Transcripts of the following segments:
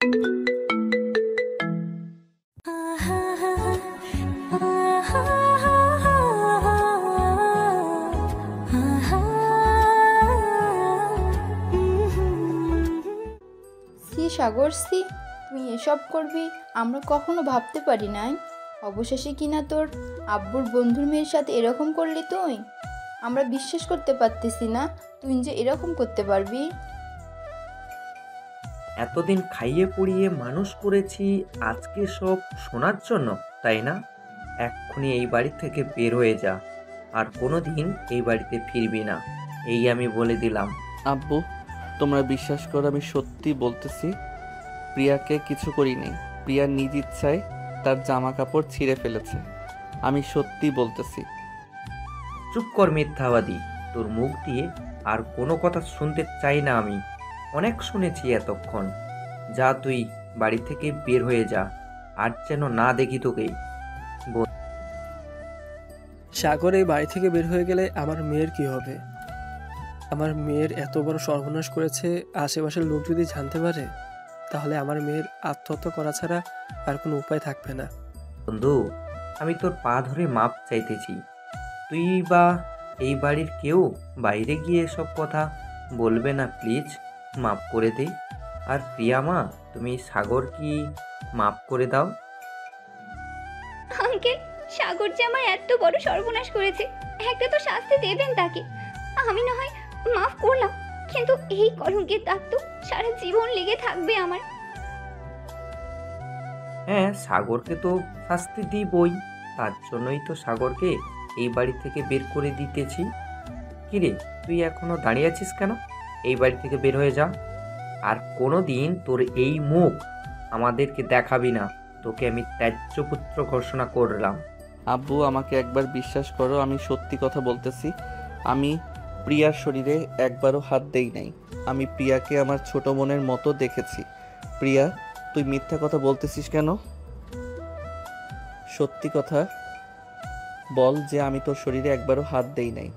সাগর, তুই এসব করবি আমরা কখনো ভাবতে পারি নাই। অবশেষে কিনা তোর আব্বুর বন্ধুর মেয়ের সাথে এরকম করলি তুই। আমরা বিশ্বাস করতে পারতেছি না তুই যে এরকম করতে পারবি। এতদিন খাইয়ে পড়িয়ে মানুষ করেছি, আজকে সব শোনার জন্য, তাই না? এক্ষুনি এই বাড়ি থেকে বের হয়ে যা, আর কোনো দিন এই বাড়িতে ফিরবি না, এই আমি বলে দিলাম। আব্বু, তোমরা বিশ্বাস করো, আমি সত্যি বলতেছি প্রিয়াকে কিছু করিনি। প্রিয়া নিজ ইচ্ছায় তার জামা কাপড় ছিঁড়ে ফেলেছে, আমি সত্যি বলতেছি। চুপ কর মিথ্যাবাদী, তোর মুখ দিয়ে আর কোনো কথা শুনতে চাই না আমি, অনেক শুনেছি এতক্ষণ। যা তুই বাড়ি থেকে বের হয়ে যা, আর যেন না দেখি তোকে। সাগর এই বাড়ি থেকে বের হয়ে গেলে আমার মেয়ের কি হবে? আমার মেয়ের এত বড় সর্বনাশ করেছে, আশেপাশের লোক যদি জানতে পারে তাহলে আমার মেয়ের আত্মহত্যা করা ছাড়া আর কোনো উপায় থাকবে না। বন্ধু, আমি তোর পা ধরে মাপ চাইতেছি। তুই বা এই বাড়ির কেউ বাইরে গিয়ে সব কথা বলবে না, প্লিজ মাপ করে দে। আর প্রিয়া মা, তুমি সাগর কি মাপ করে দাও। আঙ্কেল, সাগর যে আমার এত বড় সর্বনাশ করেছে, একটা তো শাস্তি দেবেন তাকে। আমি না হয় মাফ করলাম, কিন্তু এই কলঙ্কের দাগ তো সারা জীবন লেগে থাকবে আমার। হ্যাঁ, সাগরকে তো শাস্তি দিবই, তার জন্যই তো সাগরকে এই বাড়ি থেকে বের করে দিতেছি। কিরে, তুই এখনো দাঁড়িয়ে আছিস কেন? এই বাড়ি থেকে বের হয়ে যা, আর কোনো দিন তোর এই মুখ আমাদেরকে দেখাবি না, তোকে আমি ত্যায্য পুত্র ঘোষণা করলাম। আব্বু, আমাকে একবার বিশ্বাস করো, আমি সত্যি কথা বলতেছি। আমি প্রিয়ার শরীরে একবারও হাত দেই নাই। আমি প্রিয়াকে আমার ছোট বোনের মতো দেখেছি। প্রিয়া, তুই মিথ্যা কথা বলতেছিস কেন? সত্যি কথা বল যে আমি তোর শরীরে একবারও হাত দেই নাই।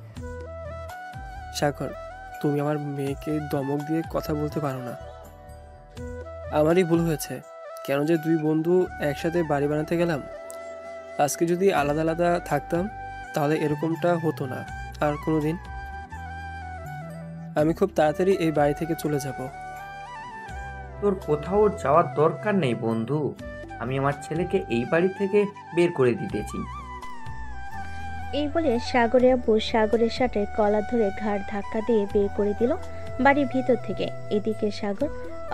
সাগর, তুমি আমার মেয়েকে ধমক দিয়ে কথা বলতে পারো না। আমারই ভুল হয়েছে, কেন যে দুই বন্ধু একসাথে বাড়ি বানাতে গেলাম। আজকে যদি আলাদা আলাদা থাকতাম তাহলে এরকমটা হতো না আর কোনো দিন। আমি খুব তাড়াতাড়ি এই বাড়ি থেকে চলে যাব। তোর কোথাও যাওয়ার দরকার নেই বন্ধু, আমি আমার ছেলেকে এই বাড়ি থেকে বের করে দিতেছি। এই বলে সাগরের আব্বু সাগরের শার্টের কলার ধরে ঘাড় ধাক্কা দিয়ে বের করে দিল বাড়ির ভিতর থেকে। এদিকে সাগর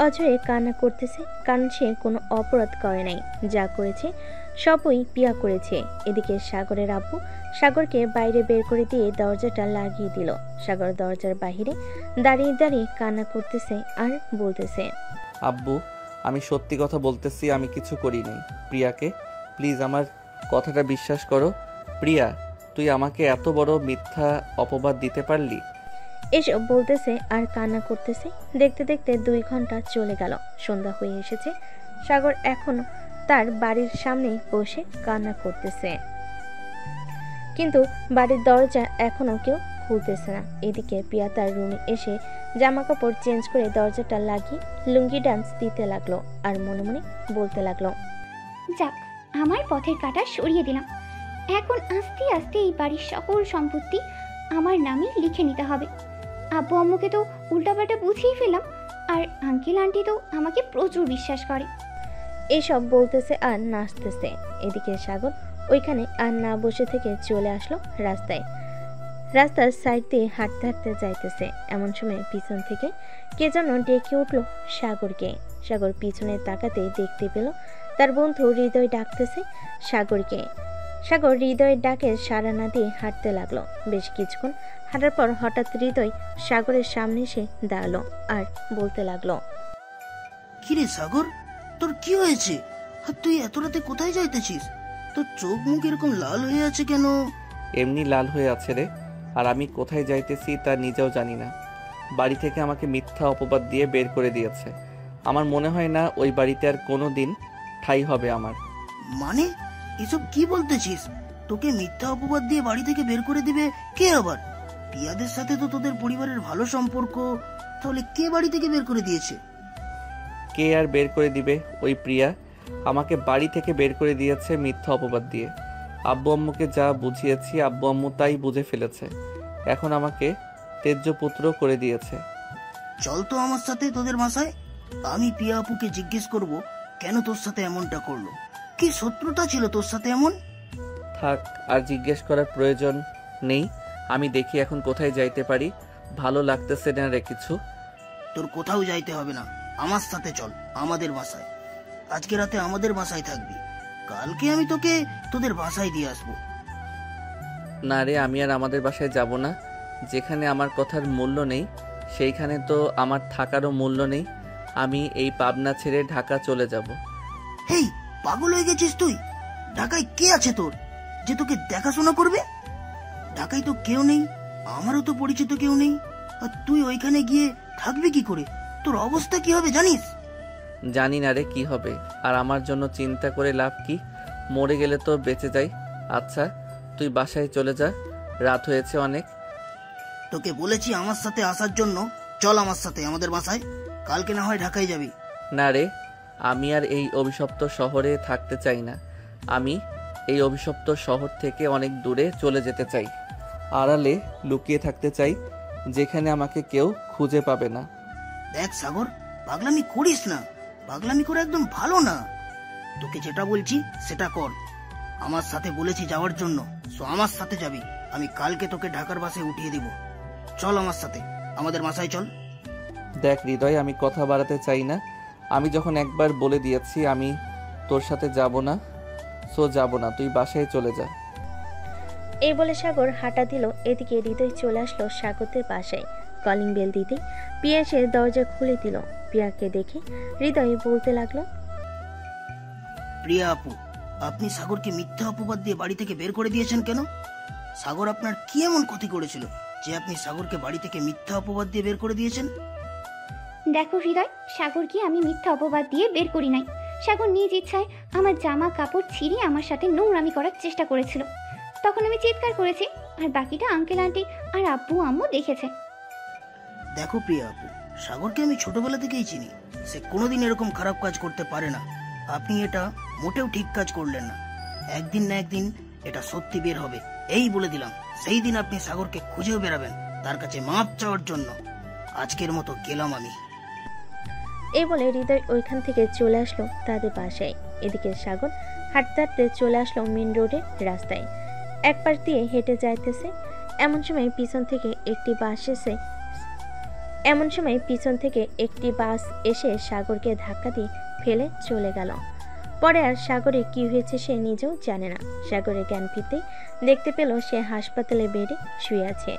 অজয়ে কান্না করতেছে, কারণ সে কোনো অপরাধ করে নাই, যা করেছে সবই পিয়া করেছে। এদিকে সাগরের আব্বু সাগরকে বাইরে বের করে দিয়ে দরজাটা লাগিয়ে দিল। সাগর দরজার বাহিরে দাঁড়িয়ে দাঁড়িয়ে কান্না করতেছে আর বলতেছে, আব্বু, আমি সত্যি কথা বলতেছি, আমি কিছু করি নাই। প্রিয়াকে প্লিজ আমার কথাটা বিশ্বাস করো। প্রিয়া, তুই আমাকে এত বড় মিথ্যা অপবাদ দিতে পারলি? এসব বলতেছে আর কান্না করতেছে। দেখতে দেখতে 2 ঘন্টা চলে গেল, সন্ধ্যা হয়ে এসেছে। সাগর এখনো তার বাড়ির সামনে বসে কান্না করতেছে, কিন্তু বাড়ির দরজা এখনো কেউ খুলতেছে না। এদিকে পিয়া তার রুমে এসে জামা কাপড় চেঞ্জ করে দরজাটা লাগিয়ে লুঙ্গি ডান্স দিতে লাগলো আর মনে মনে বলতে লাগলো, যাক, আমার পথের কাঁটা সরিয়ে দিলাম। এখন আস্তে আস্তে এই বাড়ির সকল সম্পত্তি আমার নামে লিখে নিতে হবে। আব্বু আম্মুকে তো উল্টাপাল্টা বুঝিয়ে ফেললাম, আর আঙ্কেল আন্টি তো আমাকে প্রচুর বিশ্বাস করে। এসব বলতেছে আর নাচতেছে। এদিকে সাগর ওইখানে আর না বসে থেকে চলে আসলো রাস্তায়। রাস্তার সাইড দিয়ে হাঁটতে হাঁটতে যাইতেছে, এমন সময় পিছন থেকে কে যেন ডেকে উঠলো সাগরকে। সাগর পিছনে তাকাতে দেখতে পেল তার বন্ধু হৃদয় ডাকতেছে সাগরকে। সাগর হৃদয়ের ডাকে সাড়া না দিয়ে হাঁটতে লাগলো। বেশ কিছুক্ষণ হাঁটার পর হঠাৎ হৃদয় সাগরের সামনে এসে দাঁড়ালো আর বলতে লাগলো, কিরে সাগর, তোর কি হয়েছে? আর তুই এত রাতে কোথায় যাইতেছিস? তোর চোখ মুখ এরকম লাল হয়ে আছে কেন? এমনি লাল হয়ে আছে রে, আর আমি কোথায় যাইতেছি তা নিজেও জানি না। বাড়ি থেকে আমাকে মিথ্যা অপবাদ দিয়ে বের করে দিয়েছে। আমার মনে হয় না ওই বাড়িতে আর কোনো দিন ঠাঁই হবে আমার। মানে এসব কি বলতেছিস? তোকে মিথ্যা অপবাদ দিয়ে বাড়ি থেকে বের করে দিবে কে আবার? পিয়াদের সাথে তো তোদের পরিবারের ভালো সম্পর্ক, তাহলে কে বাড়ি থেকে বের করে দিয়েছে? কে আর বের করে দিবে? ওই প্রিয়া আমাকে বাড়ি থেকে বের করে দিয়েছে মিথ্যা অপবাদ দিয়ে। আব্বু আম্মুকে যা বুঝিয়েছি আব্বু আম্মু তাই বুঝে ফেলেছে। এখন আমাকে তেজ্য পুত্র করে দিয়েছে। চল তো আমার সাথে তোদের বাসায়। আমি প্রিয়া আপুকে জিজ্ঞেস করব কেন তোর সাথে এমনটা করলো, কি শত্রুতা ছিল তোর সাথে এমন। থাক, আর জিজ্ঞেস করার প্রয়োজন নেই। আমি দেখি এখন কোথায় যাইতে পারি। ভালো লাগতেছে না রে কিছু। তোর কোথাও যাইতে হবে না, আমার সাথে চল আমাদের বাসায়। আজকে রাতে আমাদের বাসায় থাকবি, কালকে আমি তোকে তোদের বাসায় দিয়ে আসবো। না রে, আমি আর আমাদের বাসায় যাব না। যেখানে আমার কথার মূল্য নেই সেইখানে তো আমার থাকারও মূল্য নেই। আমি এই পাবনা ছেড়ে ঢাকা চলে যাব। হেই, পাগল হয়ে গেছিস তুই? ঢাকায় কে আছে তোর যে তোকে দেখাশোনা করবে? ঢাকায় তো কেউ নেই, আমারও তো পরিচিত কেউ নেই। আর তুই ওইখানে গিয়ে থাকবি কি করে? তোর অবস্থা কি হবে জানিস? জানি না রে কি হবে, আর আমার জন্য চিন্তা করে লাভ কি? মরে গেলে তো বেঁচে যাই। আচ্ছা, তুই বাসায় চলে যা, রাত হয়েছে অনেক। তোকে বলেছি আমার সাথে আসার জন্য। চল আমার সাথে আমাদের বাসায়, কালকে না হয় ঢাকায় যাবি। না রে, আমি আর এই অভিশপ্ত শহরে থাকতে চাই না। আমি এই অভিশপ্ত শহর থেকে অনেক দূরে চলে যেতে চাই। আড়ালে লুকিয়ে থাকতে চাই, যেখানে আমাকে কেউ খুঁজে পাবে না। দেখ সাগর, পাগলামি করিস না, পাগলামি করে একদম ভালো না। তোকে যেটা বলছি সেটা কর। আমার সাথে বলেছি যাওয়ার জন্য, সো আমার সাথে যাবি। আমি কালকে তোকে ঢাকার বাসে উঠিয়ে দিব। চল আমার সাথে আমাদের বাসায় চল। দেখ হৃদয়, আমি কথা বাড়াতে চাই না। আমি যখন একবার বলে দিয়েছি আমি তোর সাথে যাব না, সো যাব না, তুই বাসায় চলে যা। এই বলে সাগর হাঁটা দিল। এদিকে হৃদয় চলে আসলো সাগরদের বাসায়। কলিং বেল দিতে পিয়া এসে দরজা খুলে দিল। পিয়াকে দেখে হৃদয় বলতে লাগলো, প্রিয়া আপু, আপনি সাগরকে মিথ্যা অপবাদ দিয়ে বাড়ি থেকে বের করে দিয়েছেন কেন? সাগর আপনার কি এমন ক্ষতি করেছিল যে আপনি সাগরকে বাড়ি থেকে মিথ্যা অপবাদ দিয়ে বের করে দিয়েছেন? দেখো হৃদয়, সাগরকে আমি মিথ্যা অপবাদ দিয়ে বের করি নাই। সাগর নিজ ইচ্ছায় আমার জামা কাপড় ছিঁড়ে আমার সাথে নোংরামি করার চেষ্টা করেছিল। তখন আমি চিৎকার করেছি, আর বাকিটা আঙ্কেল আন্টি আর আব্বু আম্মু দেখেছে। দেখো প্রিয়া আপু, সাগরকে আমি ছোটবেলা থেকেই চিনি। সে কোনোদিন এরকম খারাপ কাজ করতে পারে না। আপনি এটা মোটেও ঠিক কাজ করলেন না। একদিন না একদিন এটা সত্যি বের হবে, এই বলে দিলাম। সেই দিন আপনি সাগরকে খুঁজেও বেরাবেন তার কাছে মাপ চাওয়ার জন্য। আজকের মতো গেলাম আমি। এই বলে হৃদয় ওইখান থেকে চলে আসলো তাদের বাসায়। এদিকে সাগর হাঁটতে হাঁটতে চলে আসলো মেন রোডের রাস্তায়। এক পাশ দিয়ে হেঁটে যাইতেছে। এমন সময় পিছন থেকে একটি বাস এসে সাগরকে ধাক্কা দিয়ে ফেলে চলে গেল। পরে আর সাগরের কি হয়েছে সে নিজেও জানে না। সাগরের জ্ঞান ফিরতে দেখতে পেল সে হাসপাতালে বেডে শুয়ে আছে।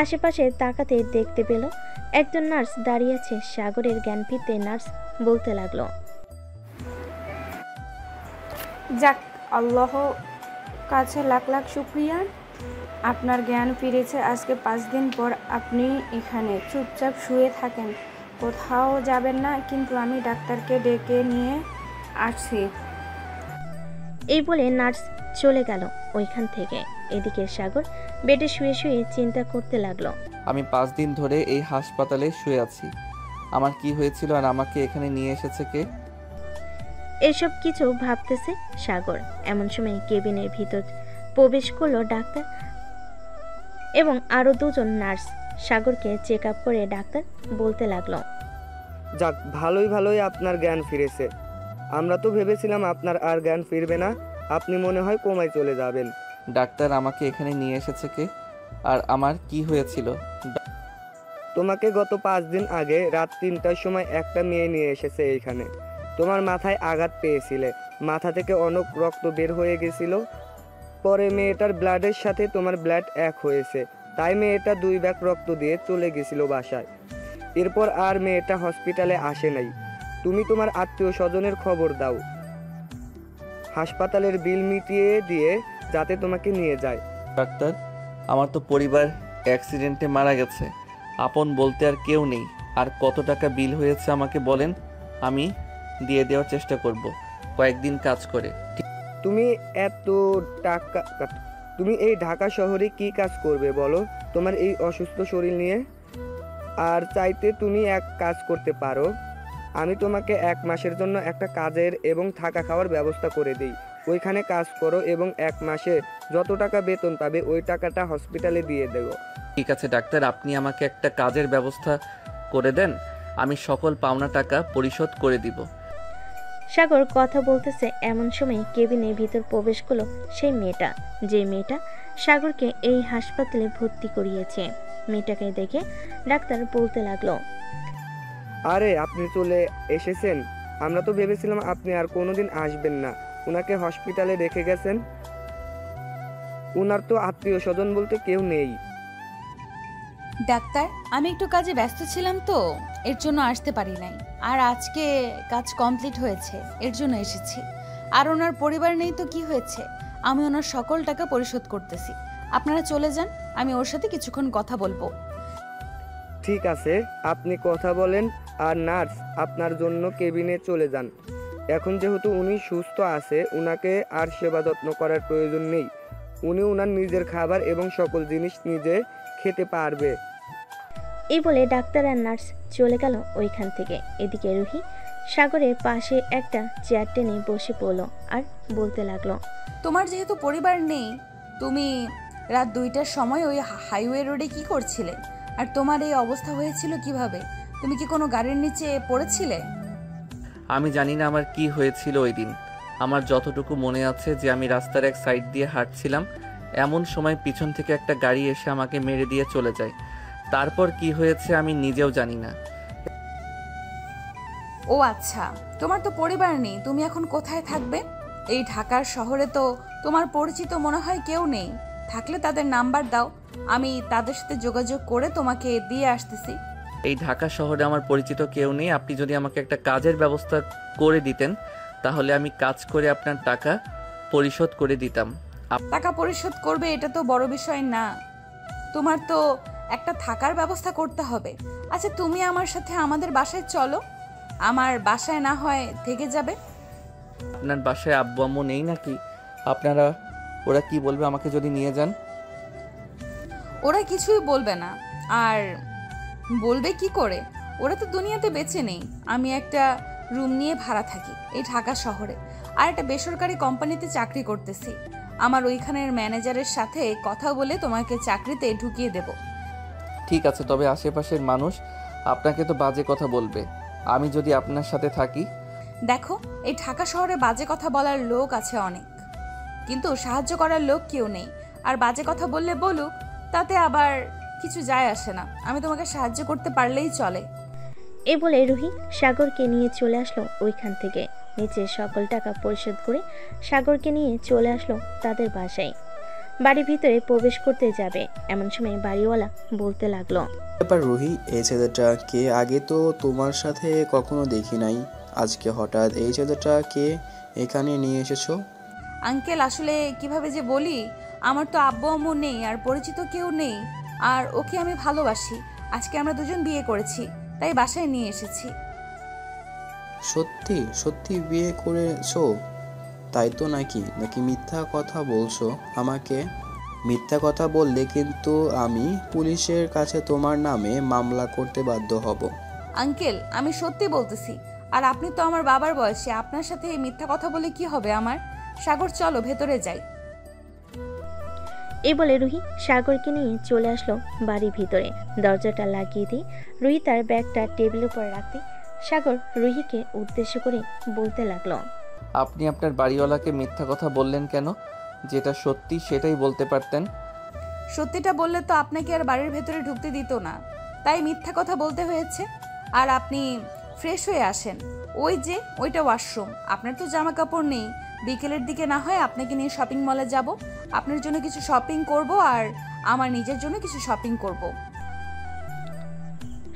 আশেপাশে তাকাতে দেখতে পেল একজন নার্স দাঁড়িয়ে আছে। সাগরের জ্ঞান ফিরতে নার্স বলতে লাগলো, যাক, আল্লাহ কাছে লাখ লাখ শুক্রিয়া, আপনার জ্ঞান ফিরেছে। আজকে 5 দিন পর আপনি এখানে চুপচাপ শুয়ে থাকেন, কোথাও যাবেন না, কিন্তু আমি ডাক্তারকে ডেকে নিয়ে আসছি। এই বলে নার্স চলে গেল ওইখান থেকে। এদিকে সাগর বেডে শুয়ে শুয়ে চিন্তা করতে লাগলো, আমি 5 দিন ধরে এই হাসপাতালে শুয়ে আছি। আমার কি হয়েছিল আর আমাকে এখানে নিয়ে এসেছে কে? এসব কিছু ভাবতেছে সাগর। এমন সময় কেবিনের ভিতর প্রবেশ করলো ডাক্তার এবং আরো 2 জন নার্স। সাগরকে চেক আপ করে ডাক্তার বলতে লাগলো, যাক, ভালোই আপনার জ্ঞান ফিরেছে। আমরা তো ভেবেছিলাম আপনার আর জ্ঞান ফিরবে না, আপনি মনে হয় কোমায় চলে যাবেন। ডাক্তার, আমাকে এখানে নিয়ে এসেছে কে আর আমার কি হয়েছিল? তোমাকে গত 5 দিন আগে রাত 3টার সময় একটা মেয়ে নিয়ে এসেছে এইখানে। তোমার মাথায় আঘাত পেয়েছিলে, মাথা থেকে অনেক রক্ত বের হয়ে গেছিল। পরে মেয়েটার ব্লাডের সাথে তোমার ব্লাড এক হয়েছে, তাই মেয়েটা 2 ব্যাগ রক্ত দিয়ে চলে গেছিল বাসায়। এরপর আর মেয়েটা হসপিটালে আসে নাই। তুমি তোমার আত্মীয় স্বজনের খবর দাও, হাসপাতালের বিল মিটিয়ে দিয়ে যাতে তোমাকে নিয়ে যায়। ডাক্তার, আমার তো পরিবার অ্যাক্সিডেন্টে মারা গেছে, আপন বলতে আর কেউ নেই। আর কত টাকা বিল হয়েছে আমাকে বলেন, আমি দিয়ে দেওয়ার চেষ্টা করব কয়েকদিন কাজ করে। তুমি এত টাকা, তুমি এই ঢাকা শহরে কি কাজ করবে বলো তোমার এই অসুস্থ শরীর নিয়ে? আর চাইতে তুমি এক কাজ করতে পারো, আমি তোমাকে 1 মাসের জন্য একটা কাজের এবং থাকা খাওয়ার ব্যবস্থা করে দিই। ওইখানে কাজ করো এবং 1 মাসে যত টাকা বেতন পাবে ওই টাকাটা হসপিটালে দিয়ে দেবো। ঠিক আছে ডাক্তার, আপনি আমাকে একটা কাজের ব্যবস্থা করে দেন, আমি সকল পাওনা টাকা পরিশোধ করে দিব। সাগর কথা বলতেছে এমন সময় কেবিনের ভিতর প্রবেশ করলো সেই মেয়েটা, যে মেয়েটা সাগরকে এই হাসপাতালে ভর্তি করিয়েছে। মেয়েটাকে দেখে ডাক্তার বলতে লাগলো, আরে আপনি চলে এসেছেন, আমরা তো ভেবেছিলাম আপনি আর কোনোদিন আসবেন না। উনাকে হসপিটালে রেখে গেছেন, উনার তো আত্মীয় স্বজন বলতে কেউ নেই। ডাক্তার, আমি একটু কাজে ব্যস্ত ছিলাম তো এর জন্য আসতে পারি নাই, আর আজকে কাজ কমপ্লিট হয়েছে এর জন্য এসেছি। আর ওনার পরিবার নেই তো কি হয়েছে, আমি ওনার সকল টাকা পরিশোধ করতেছি। আপনারা চলে যান, আমি ওর সাথে কিছুক্ষণ কথা বলবো। ঠিক আছে, আপনি কথা বলেন, আর নার্স আপনার জন্য কেবিনে চলে যান। এখন যেহেতু উনি সুস্থ আছে, উনাকে আর সেবা যত্ন করার প্রয়োজন নেই। উনি উনার নিজের খাবার এবং সকল জিনিস নিজে খেতে পারবে। এই বলে ডাক্তার আর নার্স চলে গেল ওইখান থেকে। এদিকে রুহি সাগরের পাশে একটা চেয়ার টেনে বসে পড়লো আর বলতে লাগলো, তোমার যেহেতু পরিবার নেই, তুমি রাত 2টার সময় ওই হাইওয়ে রোডে কি করছিলে? আর তোমার এই অবস্থা হয়েছিল কিভাবে? তুমি কি কোনো গাড়ির নিচে পড়েছিলে? আমি জানি না আমার কি হয়েছিল ওই দিন। আমার যতটুকু মনে আছে যে আমি রাস্তার এক সাইড দিয়ে হাঁটছিলাম, এমন সময় পিছন থেকে একটা গাড়ি এসে আমাকে মেরে দিয়ে চলে যায়। তারপর কি হয়েছে আমি নিজেও জানি না। ও আচ্ছা, তোমার তো পরিবার নেই, তুমি এখন কোথায় থাকবে? এই ঢাকার শহরে তো তোমার পরিচিত মনে হয় কেউ নেই। থাকলে তাদের নাম্বার দাও, আমি তাদের সাথে যোগাযোগ করে তোমাকে দিয়ে আসতেছি। এই ঢাকা শহরে আমার পরিচিত কেউ নেই। আপনি যদি আমাকে একটা কাজের ব্যবস্থা করে দিতেন তাহলে আমি কাজ করে আপনার টাকা পরিশোধ করে দিতাম। টাকা পরিশোধ করবে এটা তো বড় বিষয় না, তোমার তো একটা থাকার ব্যবস্থা করতে হবে। আচ্ছা, তুমি আমার সাথে আমাদের বাসায় চলো, আমার বাসায় না হয় থেকে যাবে। আপনার বাসায় আব্বু আম্মু নেই নাকি? ওরা কি বলবে আমাকে যদি নিয়ে যান? ওরা কিছুই বলবে না। আর বলবে কি করে? ওরা তো দুনিয়াতে বেঁচে নেই। আমি একটা রুম নিয়ে ভাড়া থাকি এই ঢাকা শহরে, আর একটা বেসরকারি কোম্পানিতে চাকরি করতেছি। আমার ওইখানের ম্যানেজারের সাথে কথা বলে তোমাকে চাকরিতে ঢুকিয়ে দেব। ঠিক আছে, তবে আশেপাশের মানুষ আপনাকে তো বাজে কথা বলবে আমি যদি আপনার সাথে থাকি। দেখো, এই ঢাকা শহরে বাজে কথা বলার লোক আছে অনেক, কিন্তু সাহায্য করার লোক কেউ নেই। আর বাজে কথা বললে বলুক, তাতে আবার কিছু যায় আসে না। আমি তোমাকে সাহায্য করতে পারলেই চলে। এই বলে রুহি সাগরকে নিয়ে চলে আসলো ওইখান থেকে। নিচে সকল টাকা পরিশোধ করে সাগরকে নিয়ে চলে আসলো তাদের বাসায়। বাড়ির ভিতরে প্রবেশ করতে যাবে এমন সময় বাড়িওয়ালা বলতে লাগলো, ব্যাপার রুহি, এই ছেলেটা কে? আগে তো তোমার সাথে কখনো দেখি নাই, আজকে হঠাৎ এই ছেলেটাকে এখানে নিয়ে এসেছো? আঙ্কেল, আসলে কিভাবে যে বলি, আমার তো আব্বু আম্মু নেই আর পরিচিত কেউ নেই, আর ওকে আমি ভালোবাসি। আজকে আমরা দুজন বিয়ে করেছি, তাই বাসায় নিয়ে এসেছি। সত্যি সত্যি বিয়ে করেছো? তাই তো নাকি নাকি মিথ্যা কথা বলছো আমাকে? মিথ্যা কথা বললে কিন্তু আমি পুলিশের কাছে তোমার নামে মামলা করতে বাধ্য হব। আঙ্কেল, আমি সত্যি বলতেছি। আর আপনি তো আমার বাবার বয়সে, আপনার সাথে মিথ্যা কথা বলে কি হবে আমার? সাগর, চলো ভেতরে যাই। এই বলে রুহি সাগরকে নিয়ে চলে আসলো বাড়ির ভিতরে। দরজাটা লাগিয়ে দিয়ে রুহি তার ব্যাগটা টেবিলের উপর রাখতে সাগর রুহিকে উদ্দেশ্য করে বলতে লাগলো, আপনি আপনার বাড়িওয়ালাকে মিথ্যা কথা বললেন কেন? যেটা সত্যি সেটাই বলতে পারতেন। সত্যিটা বললে তো আপনাকে আর বাড়ির ভেতরে ঢুকতে দিত না, তাই মিথ্যা কথা বলতে হয়েছে। আর আপনি ফ্রেশ হয়ে আসেন, ওই যে ওইটা ওয়াশরুম। আপনার তো জামা কাপড় নেই, বিকেলের দিকে না হয় আপনাকে নিয়ে শপিং মলে যাব, আপনার জন্য কিছু শপিং করব আর আমার নিজের জন্য কিছু শপিং করব।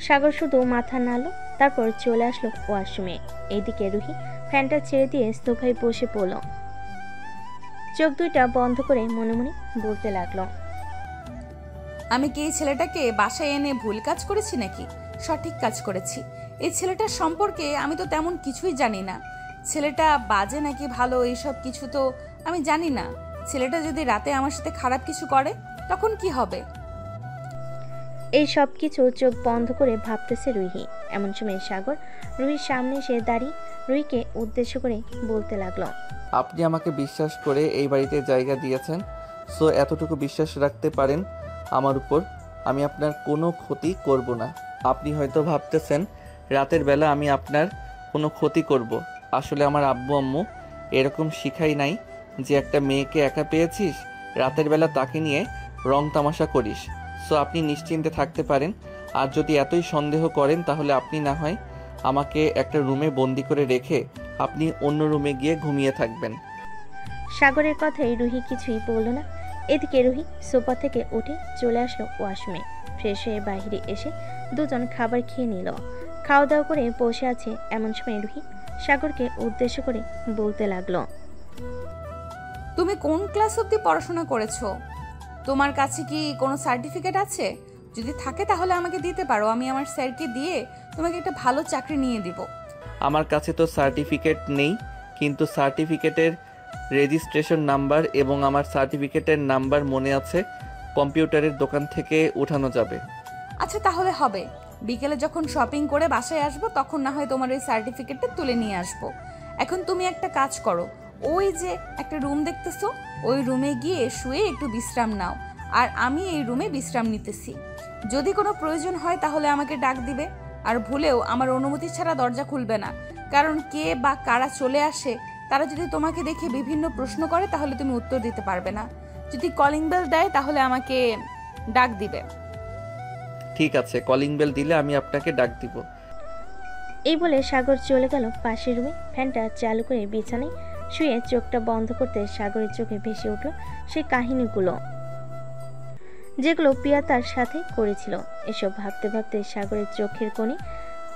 সাগর শুধু মাথা নাড়ল, তারপর চলে আসলো ওয়াশরুমে। এইদিকে রুহি ফ্যানটা ছেড়ে দিয়ে সোফায় বসে পড়ল। চোখ দুইটা বন্ধ করে মনে মনে বলতে লাগলো, আমি কি এই ছেলেটাকে বাসায় এনে ভুল কাজ করেছি নাকি সঠিক কাজ করেছি? এই ছেলেটার সম্পর্কে আমি তো তেমন কিছুই জানি না। ছেলেটা বাজে নাকি ভালো এইসব কিছু তো আমি জানি না। ছেলেটা যদি রাতে আমার সাথে খারাপ কিছু করে তখন কি হবে? এই সব কিছু চোখ বন্ধ করে ভাবতেছে রুহি। এমন সময় সাগর রুহির সামনে এসে দাঁড়িয়ে রুহিকে উদ্দেশ্য করে বলতে লাগলো, আপনি আমাকে বিশ্বাস করে এই বাড়িতে জায়গা দিয়েছেন, সো এতটুকু বিশ্বাস রাখতে পারেন আমার উপর, আমি আপনার কোনো ক্ষতি করব না। আপনি হয়তো ভাবতেছেন রাতের বেলা আমি আপনার কোনো ক্ষতি করব। আসলে আমার আব্বু আম্মু এরকম শিখাই নাই যে একটা মেয়েকে একা পেয়েছিস, রাতের বেলা তাকে নিয়ে রং তামাশা করিস। সো আপনি নিশ্চিন্তে থাকতে পারেন। আর যদি এতই সন্দেহ করেন তাহলে আপনি না হয় আমাকে একটা রুমে বন্দি করে রেখে আপনি অন্য রুমে গিয়ে ঘুমিয়ে থাকবেন। সাগরের কথাই রুহি কিছুই বলল না। এদিকে রুহি সোফা থেকে উঠে চলে আসলো ওয়াশরুমে। ফ্রেশ হয়ে বাইরে এসে দুজন খাবার খেয়ে নিল। খাওয়া দাওয়া করে বসে আছে। এমন সময় রুহি সাগরকে উদ্দেশ্য করে বলতে লাগলো, তুমি কোন ক্লাস অবধি পড়াশোনা করেছো? তোমার কাছে কি কোনো সার্টিফিকেট আছে? যদি থাকে তাহলে আমাকে দিতে পারো, আমি আমার স্যারকে দিয়ে তোমাকে একটা ভালো চাকরি নিয়ে দিব। আমার কাছে তো সার্টিফিকেট নেই, কিন্তু সার্টিফিকেটের রেজিস্ট্রেশন নাম্বার এবং আমার সার্টিফিকেটের নাম্বার মনে আছে, কম্পিউটারের দোকান থেকে উঠানো যাবে। আচ্ছা তাহলে হবে, বিকেলে যখন শপিং করে বাসায় আসবো তখন না হয় তোমার ওই সার্টিফিকেটটা তুলে নিয়ে আসবো। এখন তুমি একটা কাজ করো, ওই যে একটা রুম দেখতেছো, ওই রুমে গিয়ে শুয়ে একটু বিশ্রাম নাও, আর আমি এই রুমে বিশ্রাম নিতেছি। যদি কোনো প্রয়োজন হয় তাহলে আমাকে ডাক দিবে, আর ভুলেও আমার অনুমতি ছাড়া দরজা খুলবে না, কারণ কে বা কারা চলে আসে তারা যদি তোমাকে দেখে বিভিন্ন প্রশ্ন করে তাহলে তুমি উত্তর দিতে পারবে না। যদি কলিং বেল দেয় তাহলে আমাকে ডাক দিবে। ঠিক আছে, কলিং বেল দিলে আমি আপনাকে ডাক দিব। এই বলে সাগর চলে গেল পাশের রুমে। ফ্যানটা চালু করে বিছানায় শুয়ে চোখটা বন্ধ করতে সাগরের চোখে ভেসে উঠল সেই কাহিনীগুলো যেগুলো প্রিয়া তার সাথে করেছিল। এসব ভাবতে ভাবতে সাগরের চোখের কোণে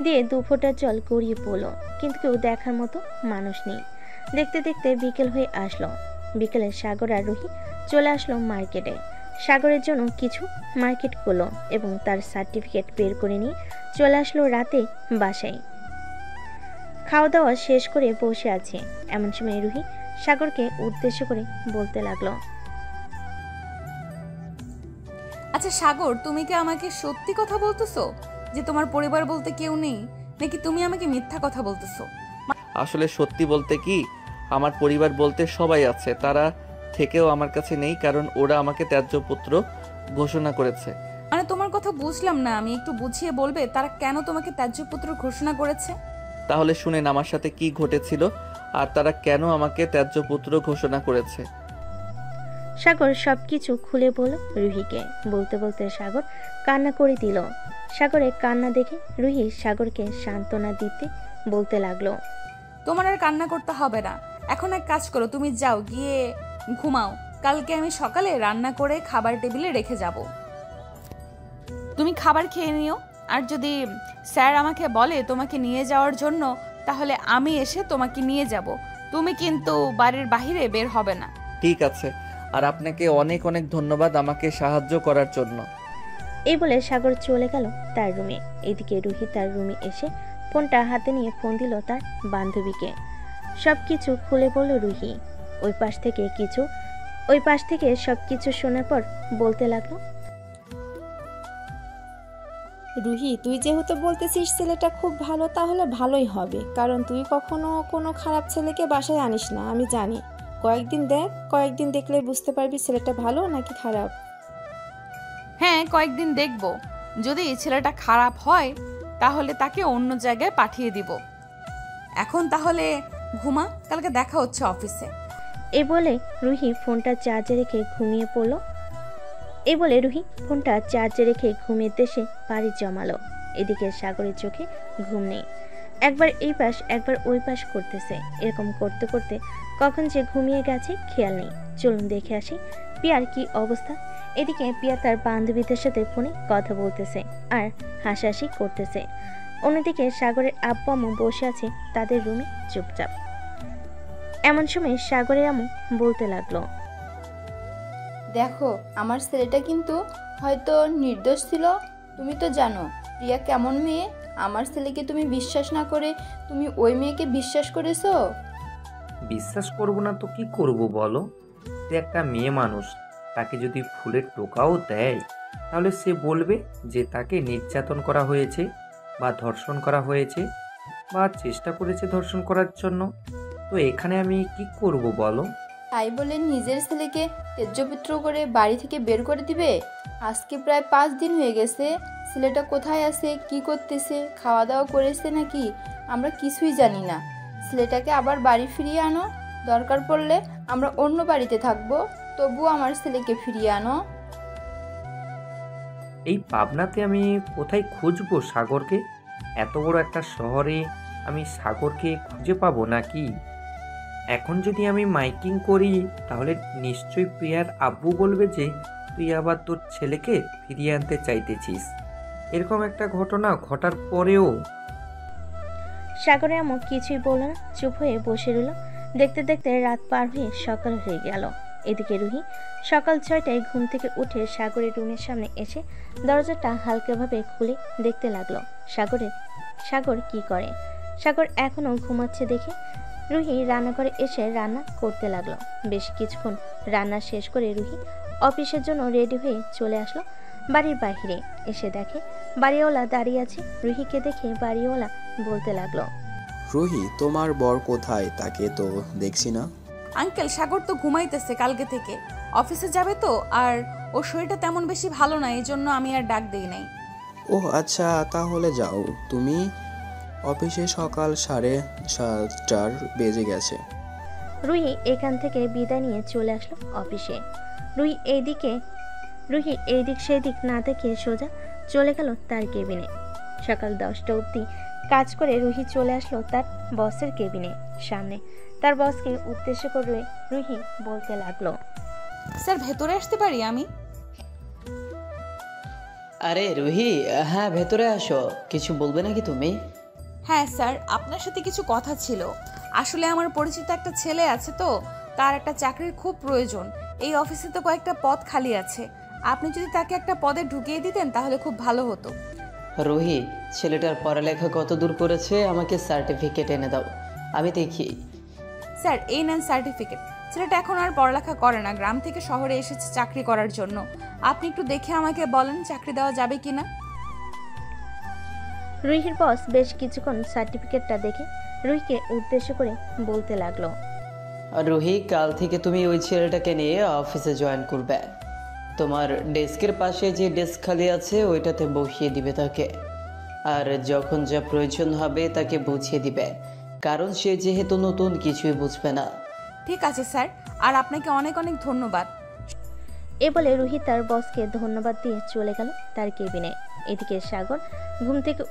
দিয়ে দু ফোঁটা জল গড়িয়ে পড়ল, কিন্তু কেউ দেখার মতো মানুষ নেই। দেখতে দেখতে বিকেল হয়ে আসলো। বিকেলে সাগর আর রুহি চলে আসলো মার্কেটে। সাগরের জন্য কিছু মার্কেট করলো এবং তার সার্টিফিকেট বের করে নিয়ে চলে আসলো রাতে বাসায়। খাওয়া দাওয়া শেষ করে বসে আছে। এমন সময় রুহি সাগরকে উদ্দেশ্য করে বলতে লাগলো, আচ্ছা সাগর, তুমি কি আমাকে সত্যি কথা বলতেছো যে তোমার পরিবার বলতে কেউ নেই, নাকি তুমি আমাকে মিথ্যা কথা বলতেছো? আসলে সত্যি বলতে কি, আমার পরিবার বলতে সবাই আছে, তারা থেকেও আমার কাছে নেই, কারণ ওরা আমাকে ত্যায্য পুত্র ঘোষণা করেছে। মানে তোমার কথা বুঝলাম না, আমি একটু বুঝিয়ে বলবে তারা কেন তোমাকে ত্যায্য পুত্র ঘোষণা করেছে? তাহলে শুনেন আমার সাথে কি ঘটেছিল আর তারা কেন আমাকে ত্যায্য পুত্র ঘোষণা করেছে। সাগর সবকিছু খুলে বলল রুহিকে। বলতে বলতে সাগর কান্না করে দিল। সাগরের কান্না দেখে রুহি সাগরকে সান্ত্বনা দিতে বলতে লাগলো, তোমার আর কান্না করতে হবে না, এখন এক কাজ করো, তুমি যাও গিয়ে ঘুমাও, কালকে আমি সকালে রান্না করে খাবার টেবিলে রেখে যাব, তুমি খাবার খেয়ে নিও। আর যদি স্যার আমাকে বলে তোমাকে নিয়ে যাওয়ার জন্য তাহলে আমি এসে তোমাকে নিয়ে যাব, তুমি কিন্তু বাড়ির বাইরে বের হবে না। ঠিক আছে, আর আপনাকে অনেক অনেক ধন্যবাদ আমাকে সাহায্য করার জন্য। এই বলে সাগর চলে গেল তার রুমে। এদিকে রুহি তার রুমে এসে ফোনটা হাতে নিয়ে ফোন দিল তার বান্ধবীকে। সবকিছু খুলে বলল রুহি। ওই পাশ থেকে সবকিছু শোনার পর বলতে লাগলো, রুহি, তুই যেহেতু বলতেছিস ছেলেটা খুব ভালো, তাহলে ভালোই হবে, কারণ তুই কখনো কোনো খারাপ ছেলেকে বাসায় আনিস না, আমি জানি। কয়েকদিন দেখলে বুঝতে পারবি ছেলেটা ভালো নাকি খারাপ। হ্যাঁ, কয়েকদিন দেখব, যদি ছেলেটা খারাপ হয় তাহলে তাকে অন্য জায়গায় পাঠিয়ে দিব। এখন তাহলে ঘুমা, কালকে দেখা হচ্ছে অফিসে। এই বলে রুহি ফোনটা চার্জে রেখে ঘুমিয়ে দেশে পাড়ি জমালো। এদিকে সাগরের চোখে ঘুম নেই, একবার এই পাশ একবার ওই পাশ করতেছে। এরকম করতে করতে কখন যে ঘুমিয়ে গেছে খেয়াল নেই। চলুন দেখে আসি পিয়ার কি অবস্থা। এদিকে পিয়া তার বান্ধবীদের সাথে ফোনে কথা বলতেছে আর হাসাহাসি করতেছে। অন্যদিকে সাগরের আব্বু আম্মু বসে আছে তাদের রুমে চুপচাপ। এমন সময় সাগরের আম্মু বলতে লাগলো, দেখো, আমার ছেলেটা কিন্তু হয়তো নির্দোষ ছিল। তুমি তো জানো প্রিয়া কেমন মেয়ে। আমার ছেলেকে তুমি বিশ্বাস না করে তুমি ওই মেয়েকে বিশ্বাস করেছো। বিশ্বাস করবো না তো কি করব বলো? সে একটা মেয়ে মানুষ, তাকে যদি ফুলের টোকাও দেয় তাহলে সে বলবে যে তাকে নির্যাতন করা হয়েছে বা ধর্ষণ করা হয়েছে বা চেষ্টা করেছে ধর্ষণ করার জন্য। তো এখানে আমি কি করব বলো? তাই বলে নিজের ছেলেকে তেজ্যপুত্র করে বাড়ি থেকে বের করে দিবে? আজকে প্রায় 5 দিন হয়ে গেছে। ছেলেটা কোথায় আছে, কি করতেছে, খাওয়া দাওয়া করেছে নাকি আমরা কিছুই জানি না। ছেলেটাকে আবার বাড়ি ফিরিয়ে আনো, দরকার পড়লে আমরা অন্য বাড়িতে থাকবো, তবুও আমার ছেলেকে ফিরিয়ে আনো। এই পাবনাতে আমি কোথায় খুঁজবো সাগরকে? এত বড় একটা শহরে আমি সাগরকে খুঁজে পাবো নাকি? এখন যদি আমি মাইকিং করি তাহলে নিশ্চয়ই প্রিয়ার আব্বু বলবে যে তুই আবার তোর ছেলেকে ফিরিয়ে আনতে চাইতেছিস। এরকম একটা ঘটনা ঘটার পরেও সাগরে এমন কিছুই বলল না, চুপ হয়ে বসে রইল। দেখতে দেখতে রাত পার হয়ে সকাল হয়ে গেল। এদিকে রুহি সকাল 6টায় ঘুম থেকে উঠে সাগরের রুমের সামনে এসে দরজাটা হালকাভাবে খুলে দেখতে লাগলো সাগর কি করে। সাগর এখনো ঘুমাচ্ছে দেখে রুহি রান্নাঘরে এসে রান্না করতে লাগলো। বেশ কিছুক্ষণ রান্না শেষ করে রুহি অফিসের জন্য রেডি হয়ে চলে আসলো বাড়ির বাইরে। এসে দেখে বাড়িওয়ালা দাঁড়িয়ে আছে। রুহিকে দেখে বাড়িওয়ালা বলতে লাগলো, রুহি, তোমার বর কোথায়? তাকে তো দেখছি না। আঙ্কেল, সাগর তো ঘুমাইতেছে কালকে থেকে, অফিসে যাবে তো, আর ওর শরীরটা তেমন বেশি ভালো না, এই জন্য আমি আর ডাক দেই নাই। ও আচ্ছা, তাহলে যাও তুমি। অফিসে সকাল 7:30 বেজে গেছে। রুহি এখান থেকে বিদায় নিয়ে চলে আসলো অফিসে। রুহি এইদিক সেদিক না দেখে সোজা চলে গেল তার কেবিনে। সকাল 10টা অবধি কাজ করে রুহি চলে আসলো তার বসের কেবিনে সামনে। তার বসকে উদ্দেশ্য করে রুহি বলতে লাগলো, স্যার ভেতরে আসতে পারি আমি? আরে রুহি, হ্যাঁ ভেতরে আসো। কিছু বলবে নাকি তুমি? হ্যাঁ স্যার, আপনার সাথে কিছু কথা ছিল। আসলে আমার পরিচিত একটা ছেলে আছে, তো তার একটা চাকরির খুব প্রয়োজন। এই অফিসে তো কয়েকটা পদ খালি আছে, আপনি যদি তাকে একটা পদে ঢুকিয়ে দিতেন তাহলে খুব ভালো হতো। রুহি, ছেলেটার পড়ালেখা কত দূর করেছে আমাকে সার্টিফিকেট এনে দাও, আমি দেখি। স্যার এই নেন সার্টিফিকেট। ছেলেটা এখন আর পড়ালেখা করে না, গ্রাম থেকে শহরে এসেছে চাকরি করার জন্য। আপনি একটু দেখে আমাকে বলেন চাকরি দেওয়া যাবে কিনা। রুহির বস বেশ কিছুক্ষণ সার্টিফিকেটটা দেখে রুহিকে উদ্দেশ্য করে বলতে লাগলো, রুহি, কাল থেকে তুমি ওই ছেলেটাকে নিয়ে অফিসে জয়েন করবে। তোমার ডেস্কের পাশে যে ডেস্ক খালি আছে ওইটাতে বসিয়ে দিবে তাকে, আর যখন যা প্রয়োজন হবে তাকে বুঝিয়ে দিবে, কারণ সে যেহেতু নতুন কিছুই বুঝবে না। ঠিক আছে স্যার, আর আপনাকে অনেক অনেক ধন্যবাদ। এ বলে রুহি তার বসকে ধন্যবাদ দিয়ে চলে গেল তার কেবিনে। এদিকে সাগর ঘুম থেকে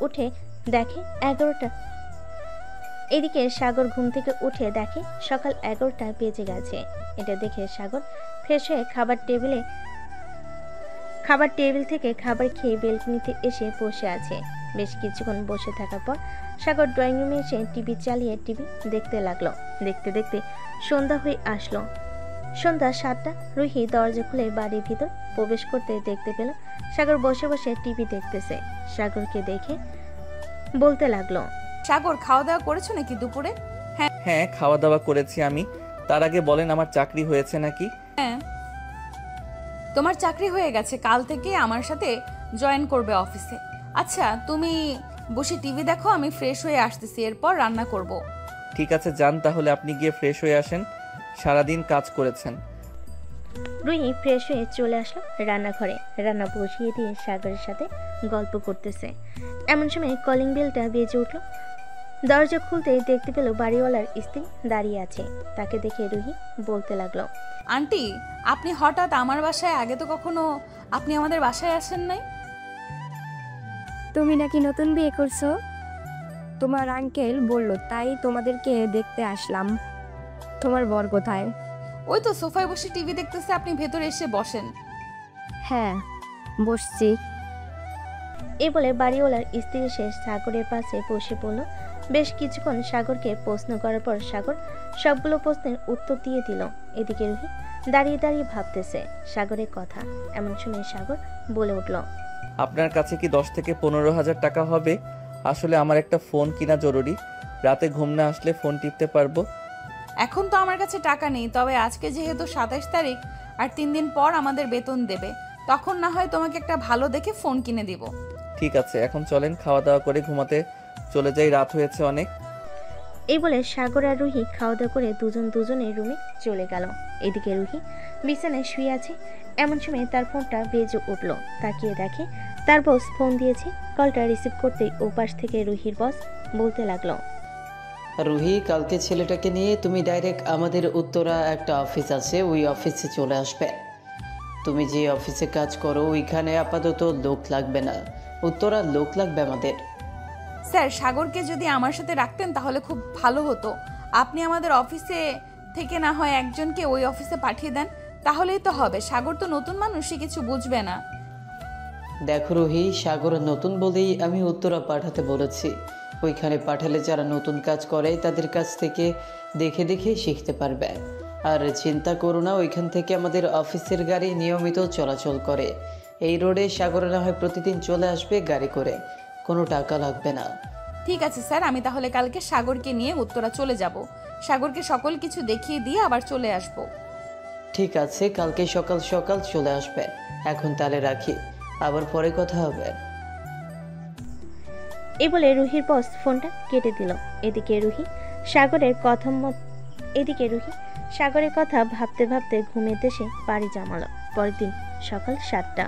উঠে দেখে সকাল 11টা বেজে গেছে। এটা দেখে সাগর ফ্রেশ হয়ে খাবার টেবিল থেকে খাবার খেয়ে বেলকনিতে এসে বসে আছে। বেশ কিছুক্ষণ বসে থাকার পর সাগর ড্রয়িং রুমে এসে টিভি চালিয়ে টিভি দেখতে লাগলো। দেখতে দেখতে সন্ধ্যা হয়ে আসলো। সন্ধ্যা 7টা। রুহি দরজা খুলে বাড়ির ভিতর প্রবেশ করতে দেখতে পেল সাগর বসে বসে টিভি দেখতেছে। সাগরকে দেখে বলতে লাগলো, সাগর, খাওয়া দাওয়া করেছো নাকি দুপুরে? হ্যাঁ, খাওয়া দাওয়া করেছি আমি। তার আগে বলেন, আমার চাকরি হয়েছে নাকি? হ্যাঁ, তোমার চাকরি হয়ে গেছে, কাল থেকে আমার সাথে জয়েন করবে অফিসে। আচ্ছা, তুমি বসে টিভি দেখো, আমি ফ্রেশ হয়ে আসতেছি, এরপর রান্না করব। ঠিক আছে, যান তাহলে, আপনি গিয়ে ফ্রেশ হয়ে আসেন, সারাদিন কাজ করেছেন। রুহি ফ্রেশ হয়ে চলে আসলো রান্নাঘরে। রান্না বসিয়ে দিয়ে সাগরের সাথে গল্প করতেছে। এমন সময় কলিং বেলটা বেজে উঠলো। দরজা খুলতেই দেখতে পেল বাড়িওয়ালার স্ত্রী দাঁড়িয়ে আছে। তাকে দেখে রুহি বলতে লাগলো, আন্টি, আপনি হঠাৎ আমার বাসায়? আগে তো কখনো আপনি আমাদের বাসায় আসেন নাই। তুমি নাকি নতুন বিয়ে করছো? তোমার আঙ্কেল বলল, তাই তোমাদেরকে দেখতে আসলাম। তোমার বর কোথায়? ওই তো সোফায় বসে টিভি দেখতেছে, আপনি ভেতরে এসে বসেন। হ্যাঁ, বসছি। এই বলে বাড়িওয়ালার স্ত্রী এসে সাগরের পাশে বসে পড়ল। বেশ কিছুক্ষণ সাগরকে প্রশ্ন করার পর সাগর সবগুলো প্রশ্নের উত্তর দিয়ে দিল। এদিকে রুহি দাঁড়িয়ে দাঁড়িয়ে ভাবতেছে সাগরের কথা। এমন সময় সাগর বলে উঠল, আপনার কাছে কি 10 থেকে 15,000 টাকা হবে? আসলে আমার একটা ফোন কিনা জরুরি, রাতে ঘুম না আসলে ফোন টিপতে পারবো। এখন তো আমার কাছে টাকা নেই, তবে আজকে যেহেতু 27 তারিখ আর 3 দিন পর আমাদের বেতন দেবে, তখন না হয় তোমাকে একটা ভালো দেখে ফোন কিনে দিব। ঠিক আছে, এখন চলেন খাওয়া দাওয়া করে ঘুমাতে চলে যাই, রাত হয়েছে অনেক। এই বলে সাগর আর রুহি খাওয়া দাওয়া করে দুজনের রুমে চলে গেল। এদিকে রুহি বিছানায় শুয়ে আছে। এমন সময় তার ফোনটা বেজে উঠল। তাকিয়ে দেখে তার বস ফোন দিয়েছে। কলটা রিসিভ করতেই ওপাশ থেকে রুহির বস বলতে লাগলো, রুহি, কালকে ছেলেটাকে নিয়ে তুমি ডাইরেক্ট আমাদের উত্তরা একটা অফিস আছে, ওই অফিসে চলে আসবে। তুমি যে অফিসে কাজ করো ওইখানে আপাতত লোক লাগবে না, উত্তরা লোক লাগবে আমাদের। স্যার, সাগরকে যদি আমার সাথে রাখতেন তাহলে খুব ভালো হতো। আপনি আমাদের অফিসে থেকে না হয় একজনকে ওই অফিসে পাঠিয়ে দেন, তাহলেই তো হবে। সাগর তো নতুন মানুষ, সে কিছু বুঝবে না। দেখো রুহি, সাগর নতুন বলেই আমি উত্তরা পাঠাতে বলেছি। ওইখানে পাঠালে যারা নতুন কাজ করে তাদের কাছ থেকে দেখে দেখে শিখতে পারবে। আর চিন্তা করো না, ওইখান থেকে আমাদের অফিসের গাড়ি নিয়মিত চলাচল করে। এই রোডে সাগর না হয় প্রতিদিন চলে আসবে গাড়ি করে, কোনো টাকা লাগবে না। ঠিক আছে স্যার, আমি তাহলে কালকে সাগরকে নিয়ে উত্তরা চলে যাব। সাগরকে সকল কিছু দেখিয়ে দিয়ে আবার চলে আসব। ঠিক আছে, কালকে সকাল সকাল চলে আসবে। এখন তাহলে রাখি, আবার পরে কথা হবে। এই বলে রুহির বস ফোনটা কেটে দিল। এদিকে রুহি সাগরের কথা ভাবতে ভাবতে ঘুমের দেশে পাড়ি জমালো। পরের দিন সকাল 7টা।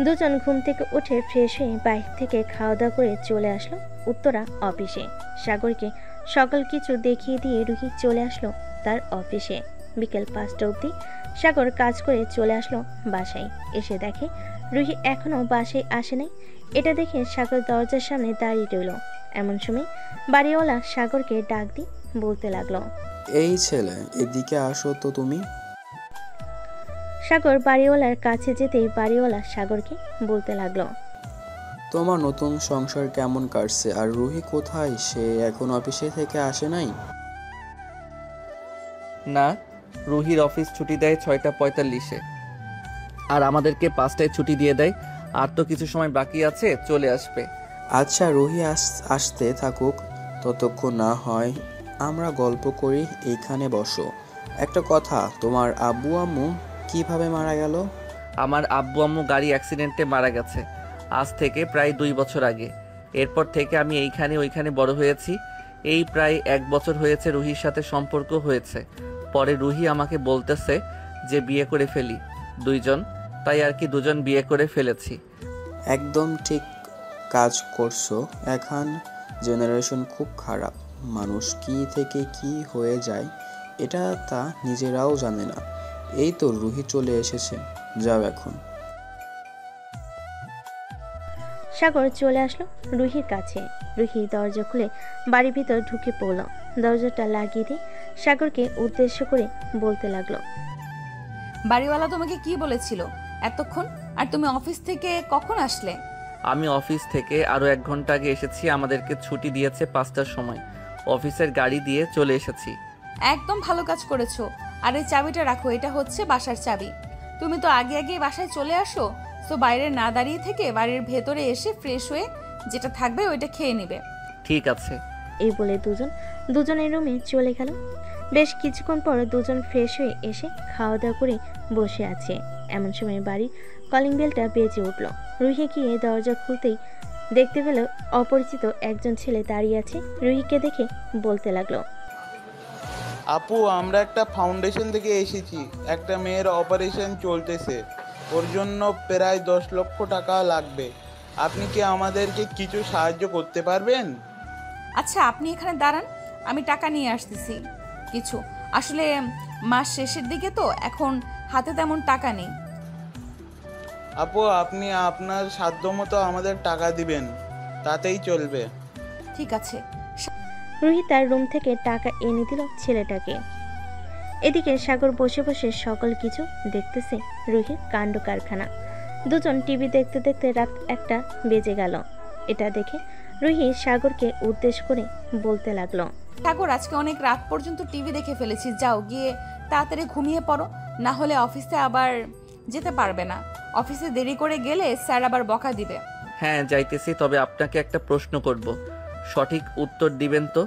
দুজন ঘুম থেকে উঠে ফ্রেশ হয়ে বাইরে থেকে খাওয়া দাওয়া করে চলে আসলো উত্তরা অফিসে। সাগরকে সকল কিছু দেখিয়ে দিয়ে রুহি চলে আসলো তার অফিসে। বিকেল 5টা অবধি সাগর কাজ করে চলে আসলো বাসায়। এসে দেখে রুহি এখনো বাসায় আসে নাই। এটা দেখে সাগর দরজার সামনে দাঁড়িয়ে রইল। এমন সময় বাড়িওয়ালা সাগরকে ডাক দিয়ে বলতে লাগলো, এই ছেলে, এদিকে আসো তো তুমি। সাগর বাড়িওয়ালার কাছে যেতেই বাড়িওয়ালা সাগরকে বলতে লাগলো, তোমার নতুন সংসার কেমন কাটছে? আর রুহি কোথায়? সে এখন অফিসে থেকে আসে নাই? না, রুহির অফিস ছুটি দেয় 6:45-এ, আর আমাদেরকে 5টায় ছুটি দিয়ে দেয়। আর তো কিছু সময় বাকি আছে, চলে আসবে। আচ্ছা, রুহি আসতে থাকুক, ততক্ষণ না হয় আমরা গল্প করি। এইখানে বসো। একটা কথা, তোমার আব্বু আম্মু কিভাবে মারা গেল? আমার আব্বু আম্মু গাড়ি অ্যাক্সিডেন্টে মারা গেছে আজ থেকে প্রায় 2 বছর আগে। এরপর থেকে আমি এইখানে ওইখানে বড় হয়েছি। এই প্রায় 1 বছর হয়েছে রুহির সাথে সম্পর্ক হয়েছে। পরে রুহি আমাকে বলতেছে যে বিয়ে করে ফেলি দুইজন, তাই আর কি দুজন বিয়ে করে ফেলেছি। একদম ঠিক কাজ করছো। এখন জেনারেশন খুব খারাপ, মানুষ কি থেকে কি হয়ে যায় এটা তা নিজেরাও জানে না। এই তো রুহি চলে এসেছে, যাও এখন। সাগর চলে আসলো রুহির কাছে। রুহি দরজা খুলে বাড়ির ভিতর ঢুকে পড়ল। দরজাটা লাগিয়ে দিয়ে সাগরকে উদ্দেশ্য করে বলতে লাগলো, বাড়িওয়ালা তোমাকে কি বলেছিল এতক্ষণ? আর তুমি অফিস থেকে কখন আসলে? আমি অফিস থেকে আরও 1 ঘন্টা আগে এসেছি। আমাদেরকে ছুটি দিয়েছে 5টার সময়। অফিসের গাড়ি দিয়ে চলে এসেছি। একদম ভালো কাজ করেছো। আর এই চাবিটা রাখো, এটা হচ্ছে বাসার চাবি। তুমি তো আগে আগে বাসায় চলে আসো, তো বাইরে না দাঁড়িয়ে থেকে বাড়ির ভেতরে এসে ফ্রেশ হয়ে যেটা থাকবে ওইটা খেয়ে নেবে। ঠিক আছে। এই বলে দুজনের রুমে চলে গেল। বেশ কিছুক্ষণ পর দুজন ফ্রেশ হয়ে এসে খাওয়া দাওয়া করে বসে আছে। এমন সময় বাড়ির কলিং বেলটা বেজে উঠল। রুহি গিয়ে দরজা খুলতেই দেখতে পেল অপরিচিত একজন ছেলে দাঁড়িয়ে আছে। রুহিকে দেখে বলতে লাগলো, আপু, আমরা একটা ফাউন্ডেশন থেকে এসেছি। একটা মেয়ের অপারেশন চলতেছে, ওর জন্য প্রায় 10 লক্ষ টাকা লাগবে। আপনি কি আমাদেরকে কিছু সাহায্য করতে পারবেন? আচ্ছা, আপনি এখানে দাঁড়ান, আমি টাকা নিয়ে আসতেছি কিছু। আসলে মাস শেষের দিকে তো, এখন হাতে তেমন টাকা নেই। আপু, আপনি আপনার সাধ্যমতো আমাদের টাকা দিবেন, তাতেই চলবে। ঠিক আছে। রুহি তার রুম থেকে টাকা এনে দিল ছেলেটাকে। এদিকে সাগর বসে বসে সকল কিছু দেখতেছে রুহির কাণ্ড কারখানা। দুজন টিভি দেখতে দেখতে রাত 1টা বেজে গেল। এটা দেখে রুহি সাগরকে উদ্দেশ্য করে বলতে লাগলো, সাগর, আজকে অনেক রাত পর্যন্ত টিভি দেখে ফেলেছি, যাও গিয়ে তাড়াতাড়ি ঘুমিয়ে পড়ো, না হলে অফিসে আবার যেতে পারবে না। অফিসে দেরি করে গেলে স্যার আবার বকা দিবে। হ্যাঁ, যাইতেছি। তবে আপনাকে একটা প্রশ্ন করব, সঠিক উত্তর দিবেন তো?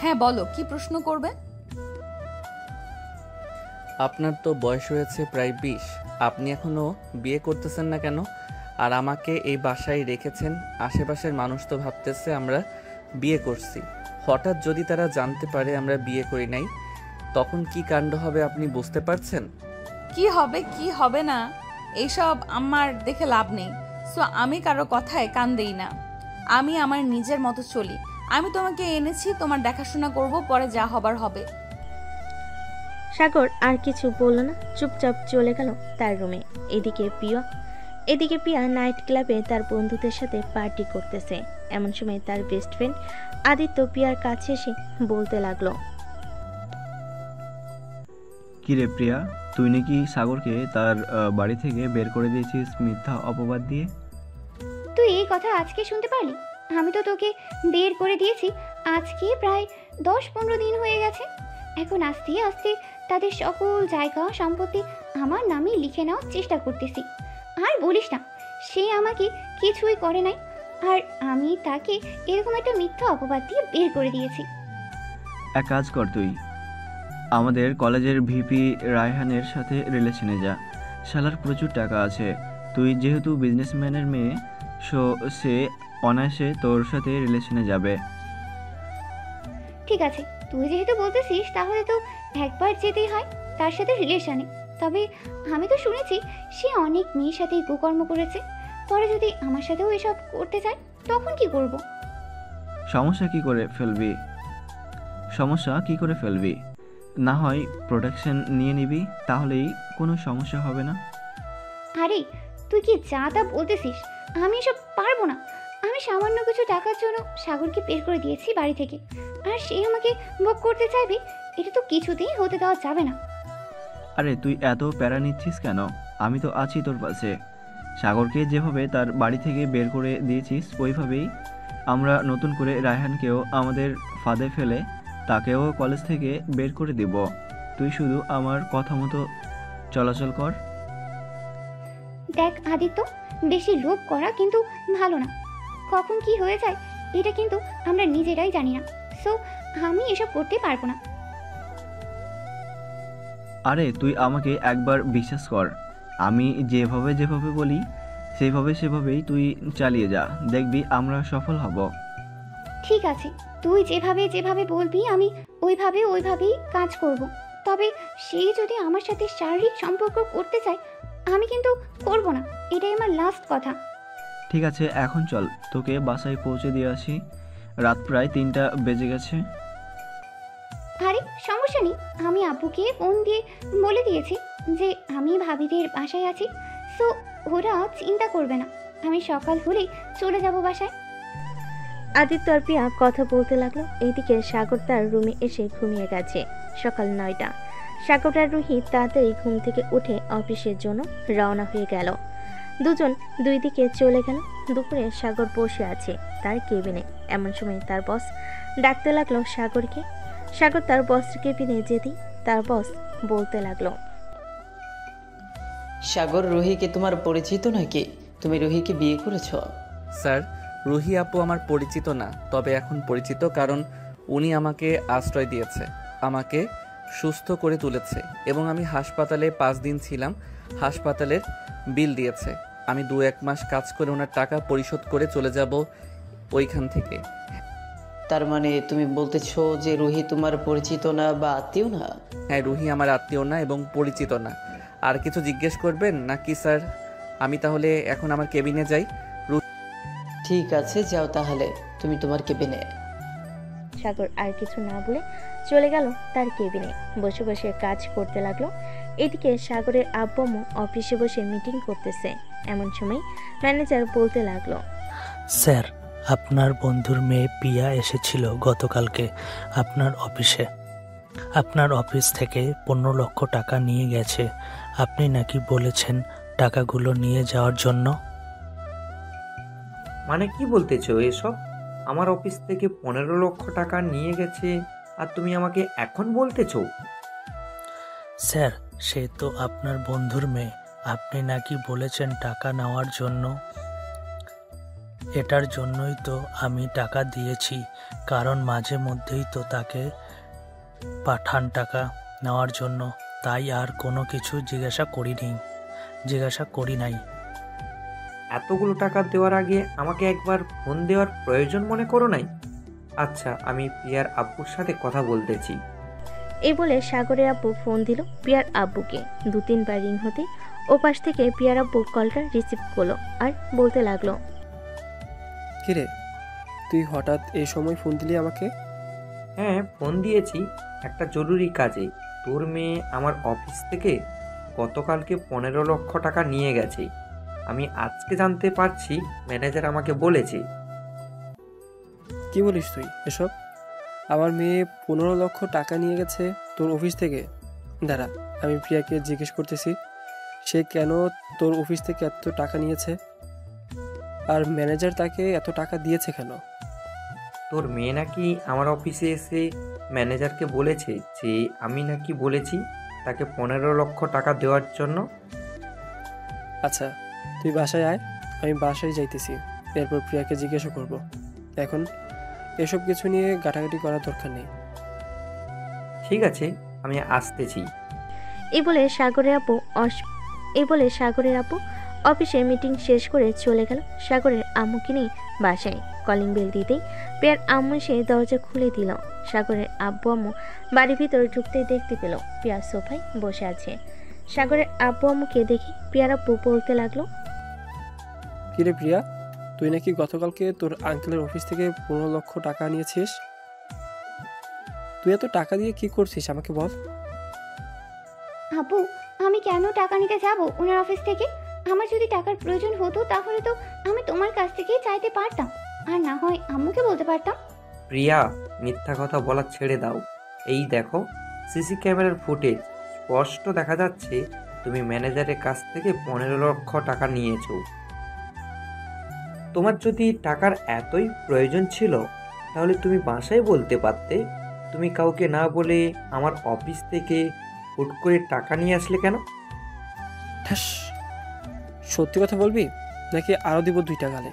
হ্যাঁ বলো, কি প্রশ্ন করবে? আপনার তো বয়স হয়েছে প্রায় 20, আপনি এখনও বিয়ে করতেছেন না কেন? আর আমাকে এই বাসায় রেখেছেন, আশেপাশের মানুষ তো ভাবতেছে আমরা বিয়ে করছি। হঠাৎ যদি তারা জানতে পারে আমরা বিয়ে করি নাই, তখন কি কাণ্ড হবে আপনি বুঝতে পারছেন? কি হবে কি হবে না এইসব আমার দেখে লাভ নেই। সো আমি কারো কথায় কান দেই না, আমি আমার নিজের মতো চলি। আমি তোমাকে এনেছি, তোমার দেখাশোনা করব, পরে যা হবার হবে। সাগর আর কিছু বলল না, চুপচাপ চলে গেল তার রুমে। এদিকে প্রিয়া নাইট ক্লাবে তার বন্ধুদের সাথে পার্টি করতেছে। এমন সময় তার বেস্ট ফ্রেন্ড আদিত্য প্রিয়ার কাছে এসে বলতে লাগলো, কিরে প্রিয়া, তুই নাকি সাগরকে তার বাড়ি থেকে বের করে দিয়েছিস মিথ্যা অপবাদ দিয়ে? তুই এই কথা আজকে শুনতে পারলি? আমি তো তোকে বের করে দিয়েছি আজকে প্রায় 10-15 দিন হয়ে গেছে। এখন আস্তে আস্তে তাদের সকল জায়গা সম্পত্তি আমার নামে লিখে নেওয়ার চেষ্টা করতেছি। আর বলিস না, সে আমাকে কিছুই করে নাই, আর আমি তাকে এরকম একটা মিথ্যা অপবাদ দিয়ে বের করে দিয়েছি। এক কাজ কর, তুই আমাদের কলেজের ভিপি রায়হানের সাথে রিলেশনে যা। শালার প্রচুর টাকা আছে, তুই যেহেতু বিজনেসম্যানের মেয়ে, সে অনায়াসে তোর সাথে রিলেশনে যাবে। ঠিক আছে, তুই যেহেতু বলতেছিস তাহলে তো একবার যেতেই হয় তার সাথে রিলেশনে। তবে আমি তো শুনেছি সে অনেক মেয়ের সাথে কুকর্ম করেছে। পরে যদি আমার সাথেও এসব করতে চায় তখন কি করব? সমস্যা কি করে ফেলবি? না হয় প্রোটেকশন নিয়ে নিবি, তাহলেই কোনো সমস্যা হবে না। আরে তুই কি যা তা বলতেছিস? আমি এসব পারবো না। আমি সামান্য কিছু টাকার জন্য সাগরকে বের করে দিয়েছি বাড়ি থেকে, আর সে আমাকে ভোগ করতে চাইবে, এটা তো কিছুতেই হতে দেওয়া যাবে না। আরে তুই এত প্যারা নিচ্ছিস কেন? আমি তো আছি তোর পাশে। সাগরকে যেভাবে তার বাড়ি থেকে বের করে দিয়েছিস ওইভাবেই আমরা নতুন করে রায়হানকেও আমাদের ফাঁদে ফেলে তাকেও কলেজ থেকে বের করে দেব। তুই শুধু আমার কথা মতো চলাচল কর। দেখ আদিত্য, বেশি লোভ করা কিন্তু ভালো না। কখন কি হয়ে যায় এটা কিন্তু আমরা নিজেরাই জানি না। সো আমি এসব করতে পারবো না। আরে তুই আমাকে একবার বিশ্বাস কর, আমি যেভাবে বলি সেভাবেই তুই চালিয়ে যা, দেখবি আমরা সফল হব। ঠিক আছে, তুই যেভাবে বলবি আমি ওইভাবেই কাজ করব। তবে সে যদি আমার সাথে শারীরিক সম্পর্ক করতে চায় আমি কিন্তু করব না, এটাই আমার লাস্ট কথা। ঠিক আছে, এখন চল, তোকে বাসায় পৌঁছে দিয়ে আসি। রাত প্রায় 3টা বেজে গেছে। আরে সমস্যা নেই, আমি আব্বুকে ফোন দিয়ে বলে দিয়েছি যে আমি ভাবিদের বাসায় আছি। সো ওরা চিন্তা করবে না, আমি সকাল হলেই চলে যাব বাসায়। আদিত্য আর প্রিয়া কথা বলতে লাগলো। এইদিকে সাগর তার রুমে এসে ঘুমিয়ে গেছে। সকাল 9টা। সাগর আর রুহি তাড়াতাড়ি ঘুম থেকে উঠে অফিসের জন্য রওনা হয়ে গেল। দুজন দুই দিকে চলে গেল। দুপুরে সাগর বসে আছে তার কেবিনে। এমন সময় তার বস ডাকতে লাগলো সাগরকে। সাগর তার বসের কেবিনে যেতেই তার বস বলতে লাগলো, সাগর, রুহি কি তোমার পরিচিত নাকি? তুমি রুহিকে বিয়ে করেছো? স্যার, রুহি আপু আমার পরিচিত না, তবে এখন পরিচিত, কারণ উনি আমাকে আশ্রয় দিয়েছে, আমাকে সুস্থ করে তুলেছে এবং আমি হাসপাতালে 5 দিন ছিলাম। হাসপাতালের বিল দিয়েছে। আমি 2-1 মাস কাজ করে ওনার টাকা পরিশোধ করে চলে যাব ওইখান থেকে। তার মানে তুমি বলতেছো যে রুহি তোমার পরিচিত না বা আত্মীয় না? হ্যাঁ, রুহি আমার আত্মীয় না এবং পরিচিত না। আর কিছু জিজ্ঞেস করবেন নাকি স্যার? আমি তাহলে এখন আমার কেবিনে যাই। ঠিক আছে, যাও তাহলে তুমি তোমার কেবিনে। সাগর আর কিছু না বলে চলে গেল তার কেবিনে। বসে বসে কাজ করতে লাগলো। এদিকে সাগরের আব্বু অফিসে বসে মিটিং করতেছে। এমন সময় ম্যানেজার বলতে লাগলো, স্যার, আপনার বন্ধুর মেয়ে প্রিয়া এসেছিল গতকালকে আপনার অফিসে। আপনার অফিস থেকে 15 লক্ষ টাকা নিয়ে গেছে। আপনি নাকি বলেছেন টাকাগুলো নিয়ে যাওয়ার জন্য। মানে কি বলতেছো এসব? আমার অফিস থেকে 15 লক্ষ টাকা নিয়ে গেছে আর তুমি আমাকে এখন বলতেছো? স্যার, সে তো আপনার বন্ধুর মেয়ে। আপনি নাকি বলেছেন টাকা নেওয়ার জন্য। এটার জন্যই তো আমি টাকা দিয়েছি, কারণ মাঝে মধ্যেই তো তাকে পাঠান টাকা নেওয়ার জন্য। তাই আর কোনো কিছু জিজ্ঞাসা করি নাই। এতগুলো টাকা দেওয়ার আগে আমাকে একবার ফোন দেওয়ার প্রয়োজন মনে করো নাই? আচ্ছা, আমি প্রিয়ার আব্বুর সাথে কথা বলতেছি। এই বলে সাগরের আব্বু ফোন দিল প্রিয়ার আব্বুকে। 2-3 বার রিং হতে ওপাশ থেকে প্রিয়ার আব্বু কলটা রিসিভ করলো আর বলতে লাগলো, কিরে তুই হঠাৎ এই সময় ফোন দিলি আমাকে? হ্যাঁ, ফোন দিয়েছি একটা জরুরি কাজে। তোর মেয়ে আমার অফিস থেকে গতকালকে 15 লক্ষ টাকা নিয়ে গেছে। আমি আজকে জানতে পারছি, ম্যানেজার আমাকে বলেছে। কি বলিস তুই এসব? আমার মেয়ে 15 লক্ষ টাকা নিয়ে গেছে তোর অফিস থেকে? দাঁড়া, আমি প্রিয়াকে জিজ্ঞেস করতেছি সে কেন তোর অফিস থেকে এত টাকা নিয়েছে, আর ম্যানেজার তাকে এত টাকা দিয়েছে কেন? তোর মেয়ে নাকি আমার অফিসে এসে ম্যানেজারকে বলেছে যে আমি নাকি বলেছি তাকে 15 লক্ষ টাকা দেওয়ার জন্য। আচ্ছা, তুই বাসায় আয়, আমি বাসায় যাইতেছি, এরপর প্রিয়াকে জিজ্ঞাসা করব। এখন এসব কিছু নিয়ে গাটাগাটি করার দরকার নেই। ঠিক আছে, আমি আসতেছি। এই বলে সাগরের আপু অফিসে মিটিং শেষ করে চলে গেল সাগরের আম্মুকে নিয়ে বাসায়। কলিং বেল দিতেই প্রিয়ার আম্মু এসে দরজা খুলে দিল। সাগরের আব্বু আম্মু বাড়ির ভিতরে ঢুকতেই দেখতে পেল প্রিয়া সোফায় বসে আছে। সাগরের আব্বু আম্মুকে দেখে প্রিয়ার আব্বু বলতে লাগলো, কিরে প্রিয়া, তুই নাকি গতকালকে তোর আঙ্কেলের অফিস থেকে 15 লক্ষ টাকা নিয়েছিস? তুই এত টাকা দিয়ে কি করছিস আমাকে বল। আব্বু, আমি কেন টাকা নিতে যাব ওনার অফিস থেকে? আমার যদি টাকার প্রয়োজন হতো তাহলে তো আমি তোমার কাছ থেকেই চাইতে পারতাম, আর না হয় আম্মুকে বলতে পারতাম। প্রিয়া, মিথ্যা কথা বলা ছেড়ে দাও। এই দেখো, সিসি ক্যামেরার ফুটেজ স্পষ্ট দেখা যাচ্ছে তুমি ম্যানেজারের কাছ থেকে 15 লক্ষ টাকা নিয়েছো। তোমার যদি টাকার এতই প্রয়োজন ছিল তাহলে তুমি বাসায় বলতে পারতে। তুমি কাউকে না বলে আমার অফিস থেকে হুট করে টাকা নিয়ে আসলে কেন? ঠাস, সত্যি কথা বলবি নাকি আরো দিব 2টা গালে?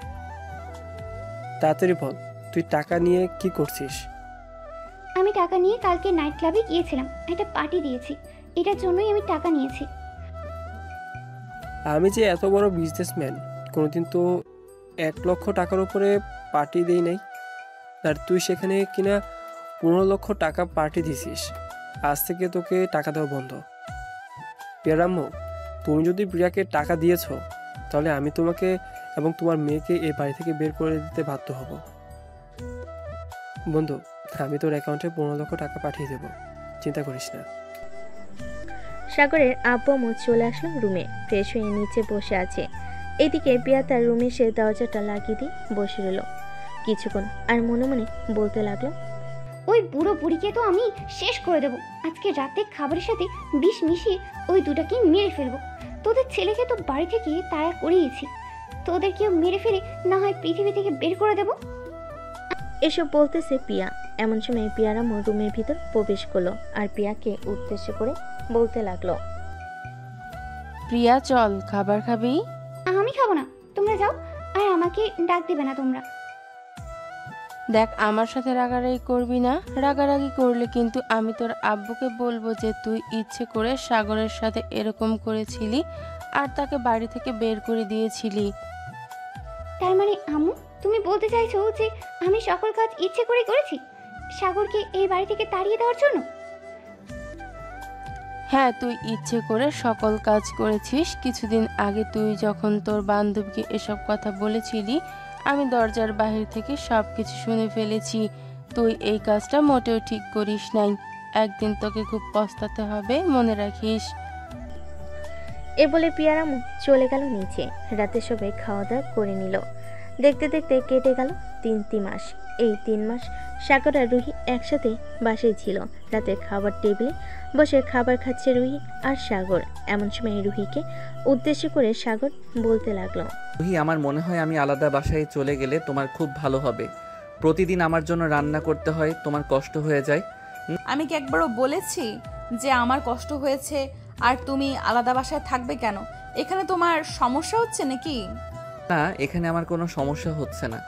তাড়াতাড়ি বল, তুই টাকা নিয়ে কি করছিস? আমি টাকা নিয়ে কালকে নাইট ক্লাবে গিয়েছিলাম, একটা পার্টি দিয়েছি, এটার জন্যই আমি টাকা নিয়েছি। আমি যে এত বড় বিজনেসম্যান, কোনোদিন তো 1 লক্ষ টাকার উপরে পার্টি দেই নাই, আর তুই সেখানে কিনা 15 লক্ষ টাকা পার্টি দিছিস। আজ থেকে তোকে টাকা দেওয়া বন্ধ। প্রিয়ারাম্মু, তুমি যদি প্রিয়াকে টাকা দিয়েছো তাহলে আমি তোমাকে এবং তোমার মেয়েকে এই বাড়ি থেকে বের করে দিতে বাধ্য হব। বন্ধু, আমি তোর অ্যাকাউন্টে 15 লক্ষ টাকা পাঠিয়ে দেব, চিন্তা করিস না। সাগরের আব্বু আম্মু চলে আসলো রুমে, ফ্রেশ হয়ে নিচে বসে আছে। এদিকে প্রিয়া তার রুমে এসে দরজাটা লাগিয়ে দিয়ে বসে রইল কিছুক্ষণ, আর মনে মনে বলতে লাগলো, ওই বুড়ো বুড়িকে তো আমি শেষ করে দেবো। আজকে রাতে খাবারের সাথে বিষ মিশিয়ে ওই দুটাকেই মেরে ফেলবো। তোদের ছেলেকে তো বাড়ি থেকে তাড়া করিয়েছি, তোদেরকেও মেরে ফেলে না হয় পৃথিবী থেকে বের করে দেবো। এসব বলতেছে প্রিয়া। এমন সময় প্রিয়ার আম্মু রুমের ভিতর প্রবেশ করলো আর প্রিয়াকে উদ্দেশ্য করে বলতে লাগলো, প্রিয়া চল, খাবার খাবি? আমি খাবো না, তোমরা যাও, আর আমাকে ডাক দেবে না তোমরা। দেখ, আমার সাথে রাগারাগি করবি না। রাগারাগি করলে কিন্তু আমি তোর আব্বুকে বলবো যে তুই ইচ্ছে করে সাগরের সাথে এরকম করেছিলি আর তাকে বাড়ি থেকে বের করে দিয়েছিলি। তার মানে আম্মু, তুমি বলতে চাইছো যে আমি সকল কাজ ইচ্ছে করে করেছি সাগরকে এই বাড়ি থেকে তাড়িয়ে দেওয়ার জন্য? হ্যাঁ, তুই ইচ্ছে করে সকল কাজ করেছিস। কিছুদিন আগে তুই যখন তোর বান্ধবীকে এসব কথা বলেছিলি, আমি দরজার বাহির থেকে সব কিছু শুনে ফেলেছি। তুই এই কাজটা মোটেও ঠিক করিস নাই। একদিন তোকে খুব পস্তাতে হবে, মনে রাখিস। এ বলে প্রিয়ার আম্মু চলে গেল নিচে। রাতে সবাই খাওয়া দাওয়া করে নিল। দেখতে দেখতে কেটে গেল 3 মাস। এই 3 মাস সাগর আর রুহি একসাথে বাসায় ছিল। রাতের খাবার টেবিলে বসে খাবার খাচ্ছে রুহি আর সাগর। এমন সময় রুহিকে উদ্দেশ্য করে সাগর বলতে লাগলো, রুহি, আমার মনে হয় আমি আলাদা বাসায় চলে গেলে তোমার খুব ভালো হবে। প্রতিদিন আমার জন্য রান্না করতে হয়, তোমার কষ্ট হয়ে যায়। আমি কি একবারও বলেছি যে আমার কষ্ট হয়েছে আর তুমি আলাদা বাসায় থাকবে কেন? এখানে তোমার সমস্যা হচ্ছে নাকি? না, এখানে আমার কোনো সমস্যা হচ্ছে না।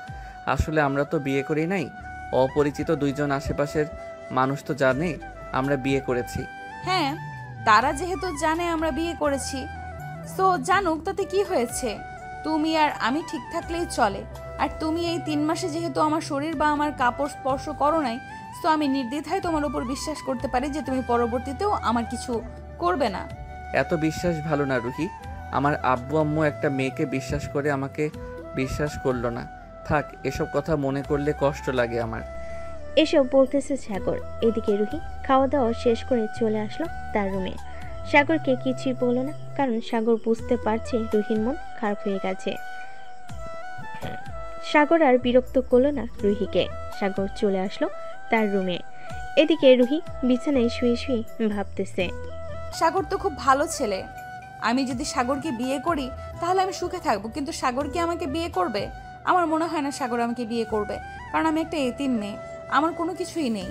আসলে আমরা তো বিয়ে করি নাই, অপরিচিত 2 জন আশেপাশের মানুষ তো জানে আমরা বিয়ে করেছি। হ্যাঁ, তারা যেহেতু জানে আমরা বিয়ে করেছি, সো জানুক, তাতে কি হয়েছে। তুমি আর আমি ঠিক থাকলেই চলে। আর তুমি এই 3 মাসে যেহেতু আমার শরীর বা আমার কাপড় স্পর্শ করো নাই, সো আমি নির্দ্বিধায় তোমার উপর বিশ্বাস করতে পারি যে তুমি পরবর্তীতেও আমার কিছু করবে না। এত বিশ্বাস ভালো না রুহি। আমার আব্বু আম্মু একটা মেয়েকে বিশ্বাস করে আমাকে বিশ্বাস করলো না। থাক, এসব কথা মনে করলে কষ্ট লাগে আমার। এসব বলতেছে সাগর। এদিকে রুহি খাওয়া দাওয়া শেষ করে চলে আসলো তার রুমে। সাগরকে কিছুই বললো না, কারণ সাগর বুঝতে পারছে রুহির মন খারাপ হয়ে গেছে। সাগর আর বিরক্ত করলো না রুহিকে। সাগর চলে আসলো তার রুমে। এদিকে রুহি বিছানায় শুয়ে শুয়ে ভাবতেছে, সাগর তো খুব ভালো ছেলে। আমি যদি সাগরকে বিয়ে করি তাহলে আমি সুখে থাকবো, কিন্তু সাগর কি আমাকে বিয়ে করবে? আমার মনে হয় না সাগর আমাকে বিয়ে করবে, কারণ আমি একটা এতিম মেয়ে, আমার কোনো কিছুই নেই।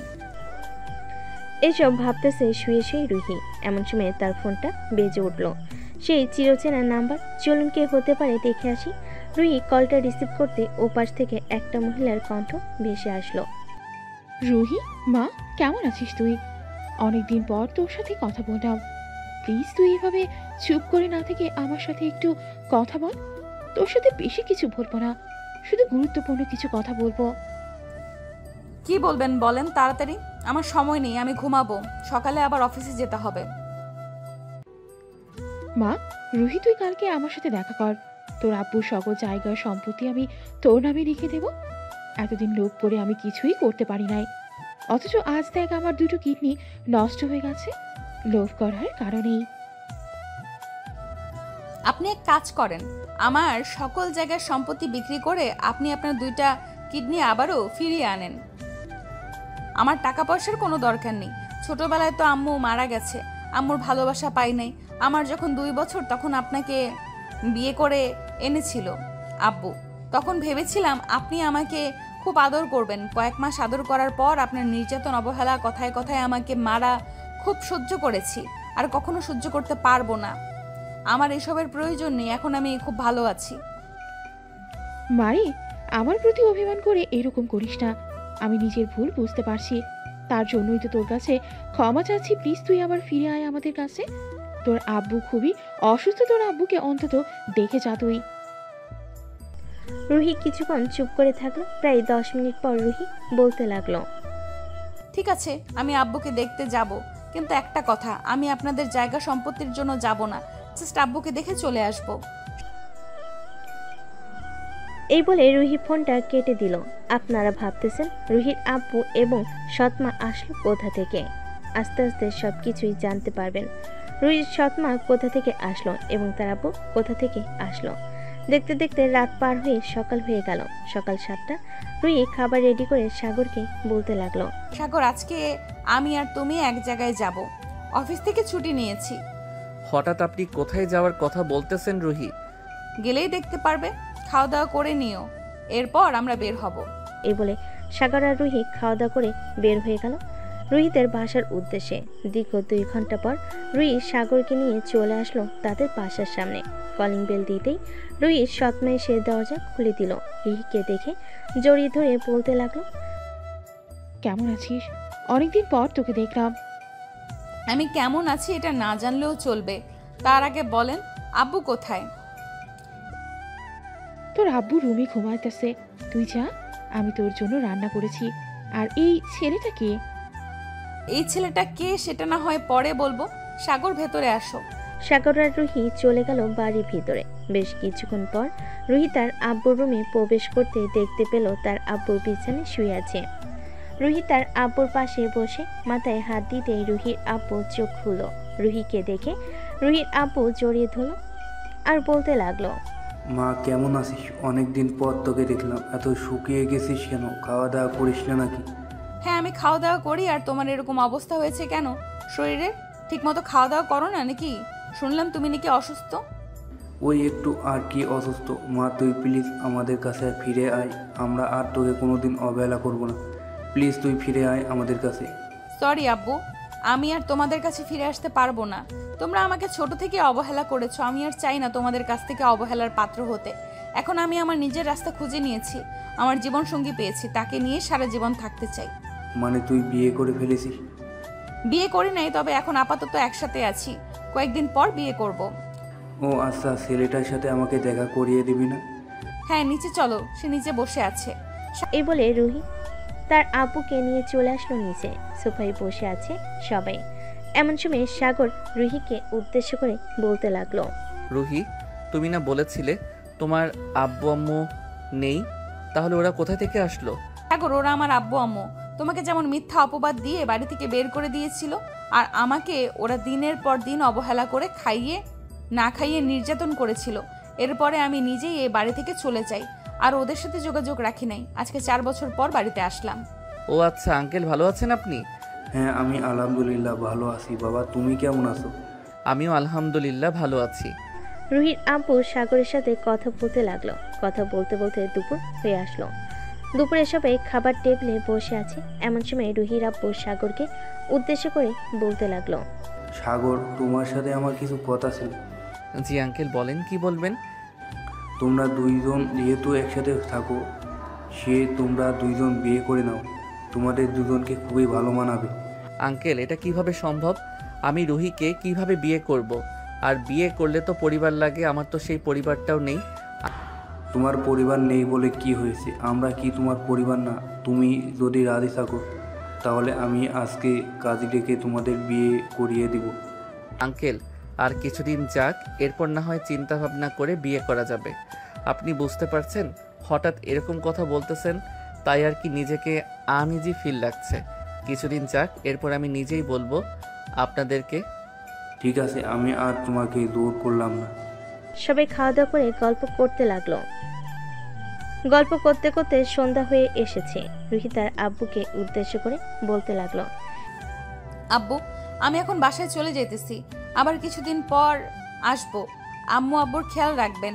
এসব ভাবতেছে শুয়ে শুয়ে রুহি। এমন সময় তার ফোনটা বেজে উঠল। সেই চিরচেনা নাম্বার। চলুন কে হতে পারে দেখে আসি। রুহি কলটা রিসিভ করতে ওপাশ থেকে একটা মহিলার কণ্ঠ ভেসে আসলো। রুহি, মা কেমন আছিস তুই? অনেকদিন পর তোর সাথে কথা বললাম। প্লিজ তুই এভাবে চুপ করে না থেকে আমার সাথে একটু কথা বল। তোর সাথে বেশি কিছু বলবো না, শুধু গুরুত্বপূর্ণ কিছু কথা বলবো। কি বলবেন বলেন তাড়াতাড়ি, আমার সময় নেই, আমি ঘুমাবো, সকালে আবার অফিসে যেতে হবে। মা, রুহি তুই কালকে আমার সাথে দেখা কর। তোর আব্বুর সকল জায়গার সম্পত্তি আমি তোর নামে লিখে দেব। এতদিন লোভ করে আমি কিছুই করতে পারি নাই, অথচ আজ দেখ আমার 2টো কিডনি নষ্ট হয়ে গেছে লোভ করার কারণেই। আপনি এক কাজ করেন, আমার সকল জায়গার সম্পত্তি বিক্রি করে আপনি আপনার 2টা কিডনি আবারও ফিরিয়ে আনেন। আমার টাকা পয়সার কোনো দরকার নেই। ছোটবেলায় তো আম্মু মারা গেছে, আম্মুর ভালোবাসা পাই নাই। আমার যখন 2 বছর তখন আপনাকে বিয়ে করে এনেছিল আব্বু। তখন ভেবেছিলাম আপনি আমাকে খুব আদর করবেন। কয়েক মাস আদর করার পর আপনার নির্যাতন, অবহেলা, কথায় কথায় আমাকে মারা খুব সহ্য করেছি, আর কখনো সহ্য করতে পারবো না। আমার এসবের প্রয়োজন নেই, এখন আমি খুব ভালো আছি। মারি, আমার প্রতি অভিমান করে এরকম করিস না। আমি নিজের ভুল বুঝতে পারছি, তার জন্যই তো তোর কাছে ক্ষমা চাচ্ছি। প্লিজ তুই আবার ফিরে আয় আমাদের কাছে। তোর আব্বু খুবই অসুস্থ, তোর আব্বুকে অন্তত দেখে যা তুই। রুহি কিছুক্ষণ চুপ করে থাকলো। প্রায় 10 মিনিট পর রুহি বলতে লাগলো, ঠিক আছে, আমি আব্বুকে দেখতে যাব, কিন্তু একটা কথা, আমি আপনাদের জায়গা সম্পত্তির জন্য যাব না, জাস্ট আব্বুকে দেখে চলে আসব। এই বলে রুহি ফোনটা কেটে দিল। আপনারা ভাবতেছেন রুহির আব্বু এবং সৎমা আসলো কোথা থেকে? আস্তে আস্তে সবকিছুই জানতে পারবেন। রুহির সৎমা কোথা থেকে আসলো এবং তার আব্বু কোথা থেকে আসলো। দেখতে দেখতে রাত পার হয়ে সকাল হয়ে গেল। সকাল 7টা। রুহি খাবার রেডি করে সাগরকে বলতে লাগলো, সাগর, আজকে আমি আর তুমি এক জায়গায় যাব, অফিস থেকে ছুটি নিয়েছি। হঠাৎ আপনি কোথায় যাওয়ার কথা বলতেছেন রুহি? গেলেই দেখতে পারবে, খাওয়া দাওয়া করে নিও, এরপর আমরা বের হব। এই বলে সাগর আর রুহি খাওয়া দাওয়া করে বের হয়ে গেল রুহিদের বাসার উদ্দেশ্যে। দীর্ঘ 2 ঘন্টা পর রুহি সাগরকে নিয়ে চলে আসলো তাদের বাসার সামনে। কলিং বেল দিতেই রুহির সৎমা এসে দরজা খুলে দিল। রুহিকে দেখে জড়িয়ে ধরে বলতে লাগলো, কেমন আছিস? অনেকদিন পর তোকে দেখলাম। আমি কেমন আছি এটা না জানলেও চলবে, তার আগে বলেন আব্বু কোথায়? তোর আব্বু রুমে ঘুমাইতেছে, তুই যা, আমি তোর জন্য রান্না করেছি। আর এই ছেলেটা কে? এই ছেলেটা কে সেটা না হয় পরে বলবো, সাগর ভেতরে আসো। সাগর আর রুহি চলে গেল বাড়ির ভিতরে। বেশ কিছুক্ষণ পর রুহি তার আব্বুর রুমে প্রবেশ করতে দেখতে পেল তার আব্বু বিছানায় শুয়ে আছে। রুহি তার আব্বুর পাশে বসে মাথায় হাত দিতেই রুহির আব্বু চোখ খুলল। রুহিকে দেখে রুহির আব্বু জড়িয়ে ধরল আর বলতে লাগলো, মা কেমন আছিস? অনেকদিন পর তোকে দেখলাম, এত শুকিয়ে গেছিস কেন? খাওয়া দাওয়া করিস না নাকি? হ্যাঁ, আমি খাওয়া দাওয়া করি। আর তোমার এরকম অবস্থা হয়েছে কেন শরীরে? ঠিক মতো খাওয়া দাওয়া করো না নাকি? শুনলাম তুমি নাকি অসুস্থ। ওই একটু আর কি অসুস্থ। মা তুই প্লিজ আমাদের কাছে ফিরে আয়, আমরা আর তোকে কোনোদিন অবহেলা করব না। প্লিজ তুই ফিরে আয় আমাদের কাছে। সরি আব্বু, আমি আর তোমাদের কাছে ফিরে আসতে পারবো না। তোমরা আমাকে ছোট থেকে অবহেলা করেছো, আমি আর চাই না তোমাদের কাছ থেকে অবহেলার পাত্র হতে। এখন আমি আমার নিজের রাস্তা খুঁজে নিয়েছি, আমার জীবন সঙ্গী পেয়েছি, তাকে নিয়ে সারা জীবন থাকতে চাই। মানে তুই বিয়ে করে ফেলেছিস? বিয়ে করি নাই, তবে এখন আপাতত একসাথে আছি, কয়েকদিন পর বিয়ে করব। ও আচ্ছা, ছেলেটার সাথে আমাকে দেখা করিয়ে দিবি না? হ্যাঁ, নিচে চলো, সে নিচে বসে আছে। এই বলে রুহি তার আব্বুকে নিয়ে চলে আসলো নিচে। সোফায় বসে আছে সবাই। এমন সময় সাগর রুহিকে উদ্দেশ্য করে বলতে লাগলো, রুহি, তুমি না বলেছিলে তোমার আব্বু আম্মু নেই, তাহলে ওরা কোথা থেকে আসলো? সাগর, ওরা আমার আব্বু আম্মু। তোমাকে যেমন মিথ্যা অপবাদ দিয়ে বাড়ি থেকে বের করে দিয়েছিল, আর আমাকে ওরা দিনের পর দিন অবহেলা করে খাইয়ে না খাইয়ে নির্যাতন করেছিল। এরপরে আমি নিজেই এই বাড়ি থেকে চলে যাই, আর ওদের সাথে যোগাযোগ রাখি নাই। আজকে 4 বছর পর বাড়িতে আসলাম। ও আচ্ছা, আঙ্কেল ভালো আছেন আপনি? হ্যাঁ, আমি আলহামদুলিল্লাহ ভালো আছি। বাবা, তুমি কেমন আছো? আমিও আলহামদুলিল্লাহ ভালো আছি। রুহির আব্বু সাগরের সাথে কথা বলতে লাগলো। কথা বলতে বলতে দুপুর হয়ে আসলো। দুপুরে সবাই খাবার টেবিলে বসে আছে। এমন সময় রুহির আব্বু সাগরকে উদ্দেশ্য করে বলতে লাগলো, সাগর, তোমার সাথে আমার কিছু কথা ছিল। জি আঙ্কেল, বলেন, কি বলবেন? তোমরা দুইজন যেহেতু একসাথে থাকো, তোমরা দুইজন বিয়ে করে নাও। তোমাদের দুজনকে খুবই ভালো মানাবে। আঙ্কেল, এটা কিভাবে সম্ভব? আমি রুহিকে কিভাবে বিয়ে করব? আর বিয়ে করলে তো পরিবার লাগে, আমার তো সেই পরিবারটাও নেই। তোমার পরিবার নেই বলে কি হয়েছে? আমরা কি তোমার পরিবার না? তুমি যদি রাজি থাকো তাহলে আমি আজকে কাজী ডেকে তোমাদের বিয়ে করিয়ে দিব। আঙ্কেল, আর কিছুদিন যাক, এরপর না হয় চিন্তা ভাবনা করে বিয়ে করা যাবে। আপনি বুঝতে পারছেন, হঠাৎ এরকম কথা বলতেছেন, তাই আর কি নিজেকে আনইজি ফিল লাগছে। কিছুদিন যাক, এরপর আমি নিজেই বলবো আপনাদেরকে। ঠিক আছে, আমি আর তোমাকে দূর করলাম না। সবাই খাওয়া দাওয়া করে গল্প করতে লাগলো। গল্প করতে করতে সন্ধ্যা হয়ে এসেছে। রুহি তার আব্বুকে উদ্দেশ্য করে বলতে লাগলো, আব্বু, আমি এখন বাসায় চলে যেতেছি, আবার কিছুদিন পর আসবো। আম্মু আব্বুর খেয়াল রাখবেন।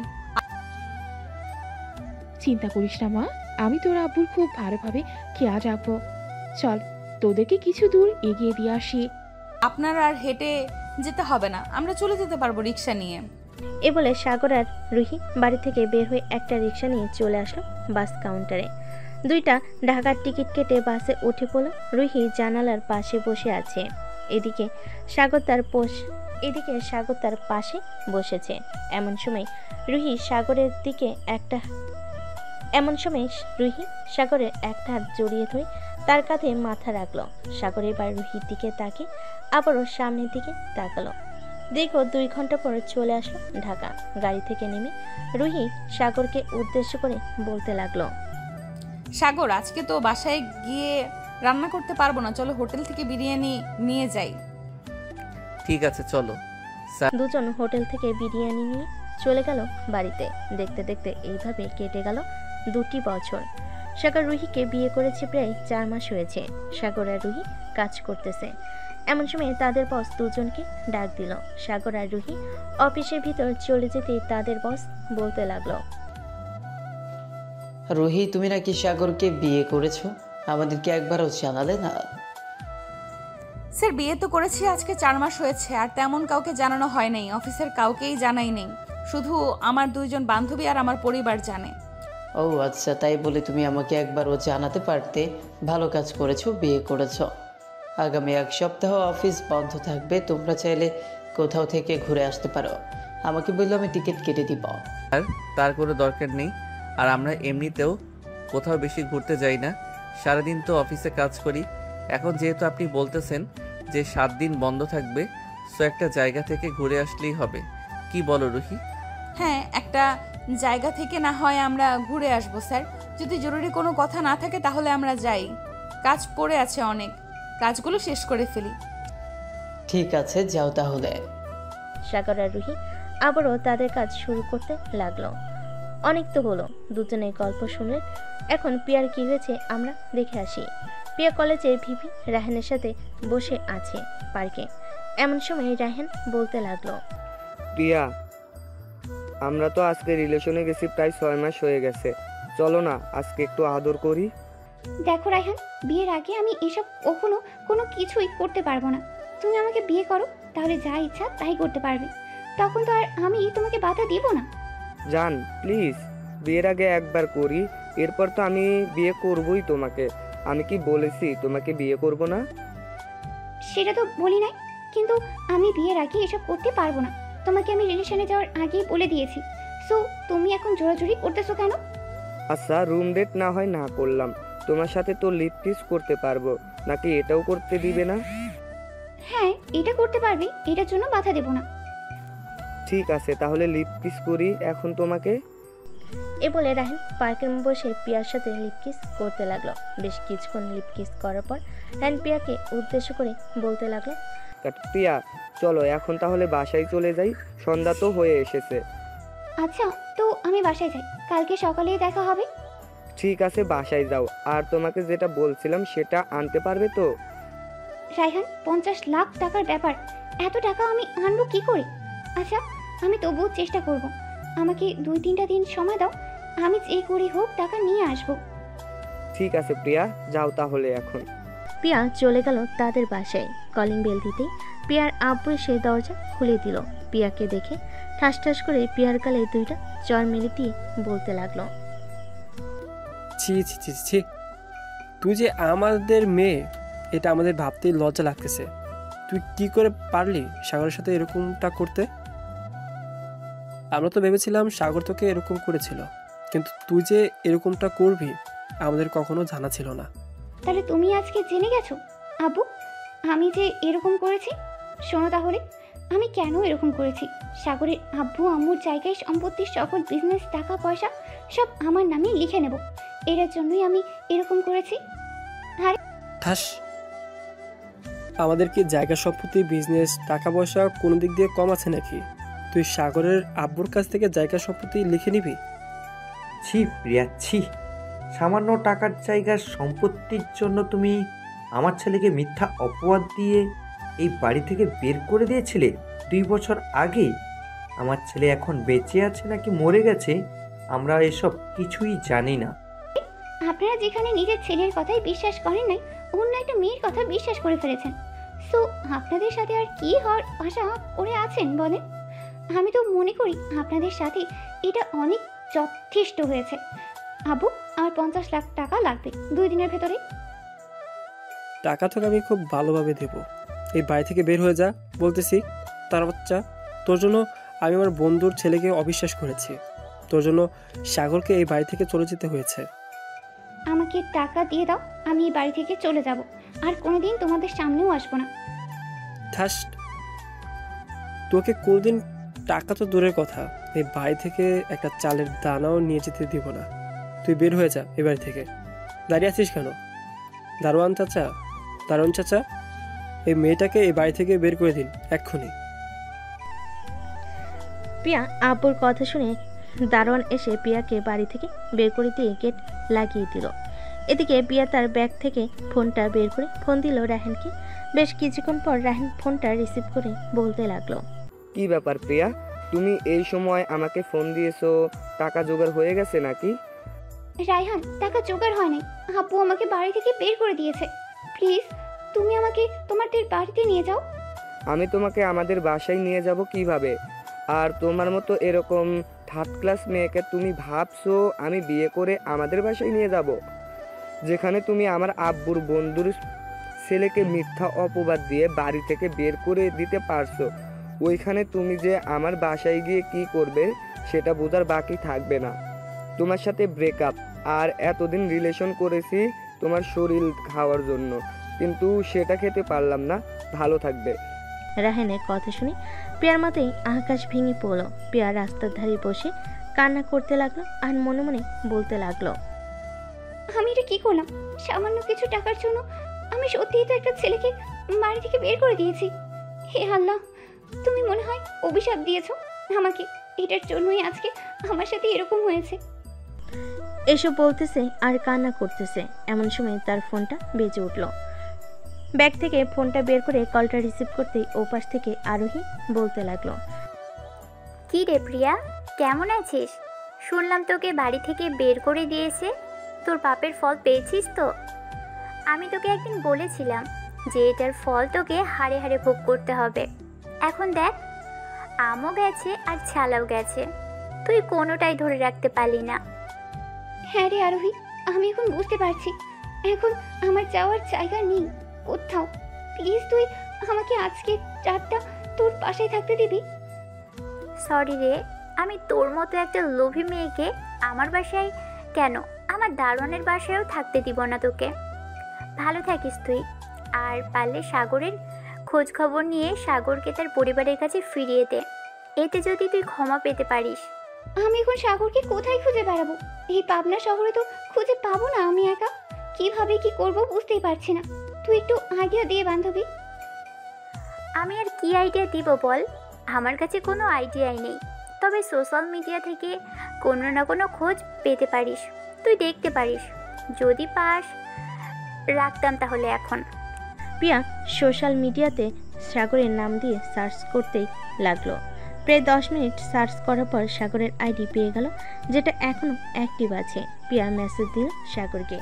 চিন্তা করিস না মা, আমি তোর আব্বুর খুব ভালোভাবে খেয়াল রাখবো। চল, তোদেরকে কিছু দূর এগিয়ে দিয়ে আসি। আপনার আর হেঁটে যেতে হবে না, আমরা চলে যেতে পারবো রিক্সা নিয়ে। এ বলে সাগর আর রুহি বাড়ি থেকে বের হয়ে একটা রিক্সা নিয়ে চলে আসলো বাস কাউন্টারে। দুইটা ঢাকার টিকিট কেটে বাসে উঠে পড়ল। রুহি জানালার পাশে বসে আছে। এদিকে সাগর তার পাশে বসেছে। এমন সময় রুহি সাগরের একটা হাত জড়িয়ে ধরে তার কাঁধে মাথা রাখলো। সাগর এবার রুহির দিকে তাকে আবারও সামনের দিকে তাকালো। দীর্ঘ 2 ঘন্টা পর চলে আসলো ঢাকা। গাড়ি থেকে নেমে রুহি সাগরকে উদ্দেশ্য করে বলতে লাগলো, সাগর, আজকে তো বাসায় গিয়ে রান্না করতে পারবো না, চলো হোটেল থেকে বিরিয়ানি নিয়ে যাই। ঠিক আছে, চলো। দুজন হোটেল থেকে বিরিয়ানি নিয়ে চলে গেল বাড়িতে। দেখতে দেখতে এইভাবে কেটে গেল 2টি বছর। সাগর রুহিকে বিয়ে করেছে প্রায় 4 মাস হয়েছে। সাগর আর রুহি কাজ করতেছে। এমন সময় তাদের বস দুজনকে ডাক দিল। সাগর আর রুহি অফিসের ভিতর চলে যেতে তাদের বস বলতে লাগলো, রুহি, তুমি নাকি সাগরকে বিয়ে করেছো, আমাদেরকে একবারও জানালে না? স্যার, বিয়ে তো করেছি আজকে 4 মাস হয়েছে, আর তেমন কাউকে জানানো হয় নাই। অফিসের কাউকেই জানাই নেই, শুধু আমার 2জন বান্ধবী আর আমার পরিবার জানে। ও আচ্ছা, তাই বলে তুমি আমাকে একবারও জানাতে পারতে। ভালো কাজ করেছো, বিয়ে করেছো। আগামী 1 সপ্তাহ অফিস বন্ধ থাকবে, তোমরা চাইলে কোথাও থেকে ঘুরে আসতে পারো। আমাকে বললে আমি টিকিট কেটে দিব। আর তার কোনো দরকার নেই। আর আমরা এমনিতেও কোথাও বেশি ঘুরতে যাই না, সারাদিন তো অফিসে কাজ করি। এখন যেহেতু আপনি বলতেছেন যে 7 দিন বন্ধ থাকবে, সো একটা জায়গা থেকে ঘুরে আসলেই হবে। কি বলো রুহি? হ্যাঁ, একটা জায়গা থেকে না হয় আমরা ঘুরে আসবো স্যার। যদি জরুরি কোনো কথা না থাকে তাহলে আমরা যাই। কাজ পড়ে আছে অনেক, কাজগুলো শেষ করে ফেলি। ঠিক আছে, যাও তাহলে। সাগর আর রুহি আবারও তাদের কাজ শুরু করতে লাগলো। অনেক তো হলো, দুজনের গল্প শুনলেন। এখন প্রিয়ার কি হয়েছে আমরা দেখে আসি। প্রিয়া কলেজের ভিভি রাহানের সাথে বসে আছে পার্কে। এমন সময় রাহান বলতে লাগলো, প্রিয়া, আমরা তো আজকে রিলেশনে গেছি প্রায় 6 মাস হয়ে গেছে। চলো না আজকে একটু আদর করি। দেখো রায়হান, বিয়ের আগে আমি এসব কখনো কোনো কিছুই করতে পারবো না। তুমি আমাকে বিয়ে করো, তাহলে যা ইচ্ছা তাই করতে পারবে। তখন তো আর আমি তোমাকে বাধা দিব না। জান, প্লিজ, বিয়ের আগে একবার করি, এরপর তো আমি বিয়ে করবই তোমাকে। আমি কি বলেছি তোমাকে বিয়ে করব না? সেটা তো বলি নাই, কিন্তু আমি বিয়ের আগে এসব করতে পারবো না। তোমাকে আমি রিলেশনে যাওয়ার আগেই বলে দিয়েছি। সো তুমি এখন জোরাজুরি করতেছো কেন? আচ্ছা, রুম ডেট না হয় না করলাম, তোমার সাথে তো লিপ কিস করতে পারবো, নাকি এটাও করতে দিবে না? হ্যাঁ, এটা করতে পারবে, এটার জন্য বাধা দেব না। ঠিক আছে, তাহলে লিপ কিস করি এখন তোমাকে। এ বলে রাহেন পার্কের বসে পিয়ার সাথে লিপ কিস করতে লাগলো। বেশ কিছুক্ষণ লিপ কিস করার পর রাহেন পিয়াকে উদ্দেশ্য করে বলতে লাগলো, প্রিয়া চলো এখন তাহলে বাসায় চলে যাই, সন্ধ্যা তো হয়ে এসেছে। আচ্ছা, তো আমি বাসায় যাই, কালকে সকালেই দেখা হবে। ঠিক আছে, বাসায় যাও। আর তোমাকে যেটা বলছিলাম সেটা আনতে পারবে তো? রায়হান, 50 লাখ টাকার ব্যাপার, এত টাকা আমি আনবো কি করে? আচ্ছা, আমি তবুও চেষ্টা করব। আমাকে 2-3টা দিন সময় দাও, আমি যে করে হোক টাকা নিয়ে আসবো। ঠিক আছে প্রিয়া, যাও তাহলে এখন। পিয়া চলে গেল তাদের বাসায়। কলিং বেল দিতেই পিয়ার আব্বু এসে দরজা খুলে দিল। পিয়াকে দেখে ঠাস ঠাস করে পিয়ার গালে 2টা চর মেরে দিয়ে বলতে লাগলো, ছি ছি ছি ছি, তুই যে আমাদের মেয়ে, এটা আমাদের ভাবতেই লজ্জা লাগতেছে। তুই কি করে পারলি সাগরের সাথে এরকমটা করতে? আমরা তো ভেবেছিলাম সাগর তোকে এরকম করেছিল, কিন্তু তুই যে এরকমটা করবি আমাদের কখনো জানা ছিল না। তাহলে তুমি আজকে জেনে গেছো আব্বু আমি যে এরকম করেছি? শোনো তাহলে, আমি কেন এরকম করেছি। সাগরের আব্বু আম্মুর জায়গায় সম্পত্তির সকল বিজনেস, টাকা পয়সা সব আমার নামে লিখে নেব, এটার জন্যই আমি এরকম করেছি। আর ঠাস, আমাদের কি জায়গা সম্পত্তি, বিজনেস, টাকা পয়সা কোনো দিক দিয়ে কম আছে নাকি? তুই সাগরের আব্বুর কাছ থেকে জায়গা সম্পত্তি লিখে নিবি? ছি প্রিয়া, ছি। সামান্য টাকার জায়গার সম্পত্তির জন্য তুমি আমার ছেলেকে মিথ্যা অপবাদ দিয়ে এই বাড়ি থেকে বের করে দিয়েছিলে 2 বছর আগে। আমার ছেলে এখন বেঁচে আছে নাকি মরে গেছে আমরা এসব কিছুই জানি না। আপনারা যেখানে নিজের ছেলের কথাই বিশ্বাস করেন নাই, অন্য একটা মেয়ের কথা বিশ্বাস করে ফেলেছেন। সো আপনাদের সাথে আর কি হওয়ার আশা করে আছেন বলেন? আমি তো মনে করি আপনাদের সাথে এটা অনেক যথেষ্ট হয়েছে। আবু, আমার 50 লাখ টাকা লাগবে 2 দিনের ভেতরে। টাকা তোকে আমি খুব ভালোভাবে দেব, এই বাড়ি থেকে বের হয়ে যা বলতেছি। তার বাচ্চা, তোর জন্য আমি আমার বন্ধুর ছেলেকে অবিশ্বাস করেছি, তোর জন্য সাগরকে এই বাড়ি থেকে চলে যেতে হয়েছে। আমাকে টাকা দিয়ে দাও, আমি এই বাড়ি থেকে চলে যাব, আর কোনোদিন তোমাদের সামনেও আসবো না। ঠাস, তোকে কোনদিন টাকা তো দূরের কথা, এই বাড়ি থেকে একটা চালের দানাও নিয়ে যেতে দিব না। তুই বের হয়ে যা এই বাড়ি থেকে। দাঁড়িয়ে আছিস কেন? দারোয়ান চাচা, এই মেয়েটাকে এই বাড়ি থেকে বের করে দিন এক্ষুনি। পিয়া আব্বুর কথা শুনে দারোয়ান এসে পিয়াকে বাড়ি থেকে বের করে দিয়ে গেট লাগিয়ে দিল। এদিকে পিয়া তার ব্যাগ থেকে ফোনটা বের করে ফোন দিল রাহেনকে। বেশ কিছুক্ষণ পর রাহেন ফোনটা রিসিভ করে বলতে লাগলো, কি ব্যাপার প্রিয়া, তুমি এই সময় আমাকে ফোন দিয়েছো? টাকা জোগাড় হয়ে গেছে নাকি? রায়হান, টাকা জোগাড় হয় নাই, আব্বু আমাকে বাড়ি থেকে বের করে দিয়েছে। প্লিজ তুমি আমাকে তোমাদের বাড়িতে নিয়ে যাও। আমি তোমাকে আমাদের বাসায় নিয়ে যাব কিভাবে? আর তোমার মতো এরকম থার্ড ক্লাস মেয়েকে তুমি ভাবছো আমি বিয়ে করে আমাদের বাসায় নিয়ে যাব, যেখানে তুমি আমার আব্বুর বন্ধুর ছেলেকে মিথ্যা অপবাদ দিয়ে বাড়ি থেকে বের করে দিতে পারছো? ওইখানে তুমি যে আমার বাসায় গিয়ে কি করবে সেটা বোঝার বাকি থাকবে না। তোমার সাথে ব্রেকআপ, আর এতদিন রিলেশন করেছি তোমার শরীর খাওয়ার জন্য, কিন্তু সেটা খেতে পারলাম না। ভালো থাকবে। রাহেনের কথা শুনে পিয়ার মাথায় আকাশ ভেঙে পড়ল। পিয়া রাস্তার ধারে বসে কান্না করতে লাগলো আর মনে মনে বলতে লাগলো, আমি এটা কি করলাম? সামান্য কিছু টাকার জন্য আমি সত্যিই তো একটা ছেলেকে বাড়ি থেকে বের করে দিয়েছি। হে আল্লাহ, তুমি মনে হয় অভিশাপ দিয়েছো আমাকে, এটার জন্যই আজকে আমার সাথে এরকম হয়েছে। এসব বলতেছে আর কান্না করতেছে। এমন সময় তার ফোনটা বেজে উঠল। ব্যাগ থেকে ফোনটা বের করে কলটা রিসিভ করতেই ওপাশ থেকে আরোহী বলতে লাগলো, কি রে প্রিয়া, কেমন আছিস? শুনলাম তোকে বাড়ি থেকে বের করে দিয়েছে, তোর পাপের ফল পেয়েছিস তো? আমি তোকে একদিন বলেছিলাম যে এটার ফল তোকে হাড়ে হাড়ে ভোগ করতে হবে। এখন দেখ, আমও গেছে আর ছালাও গেছে, তুই কোনোটাই ধরে রাখতে পারলি না। হ্যাঁ রে আরোহী, আমি এখন বুঝতে পারছি এখন আমার যাওয়ার জায়গা নেই কোথাও। প্লিজ তুই আমাকে আজকে রাতটা তোর পাশে থাকতে দিবি? সরি রে, আমি তোর মতো একটা লোভী মেয়েকে আমার বাসায় কেন, আমার দারোয়ানের বাসায়ও থাকতে দিব না তোকে। ভালো থাকিস তুই। আর পারলে সাগরের খোঁজ খবর নিয়ে সাগরকে তার পরিবারের কাছে ফিরিয়ে দে। এতে যদি তুই ক্ষমা পেতে পারিস। আমি এখন সাগরকে কোথায় খুঁজে বেড়াবো? এই পাবনা শহরে তো খুঁজে পাবো না আমি একা। কিভাবে কি করব বুঝতেই পারছি না। তুই একটু আইডিয়া দিয়ে বান্ধবী। আমি আর কি আইডিয়া দিব বল? আমার কাছে কোনো আইডিয়াই নেই। তবে সোশ্যাল মিডিয়া থেকে কোনো না কোনো খোঁজ পেতে পারিস, তুই দেখতে পারিস। যদি পাস রাখতাম তাহলে এখন। প্রিয়া সোশ্যাল মিডিয়াতে সাগরের নাম দিয়ে সার্চ করতেই লাগলো। প্রায় 10 মিনিট সার্চ করার পর সাগরের আইডি পেয়ে গেল, যেটা এখনও অ্যাক্টিভ আছে। প্রিয়া মেসেজ দিল সাগরকে।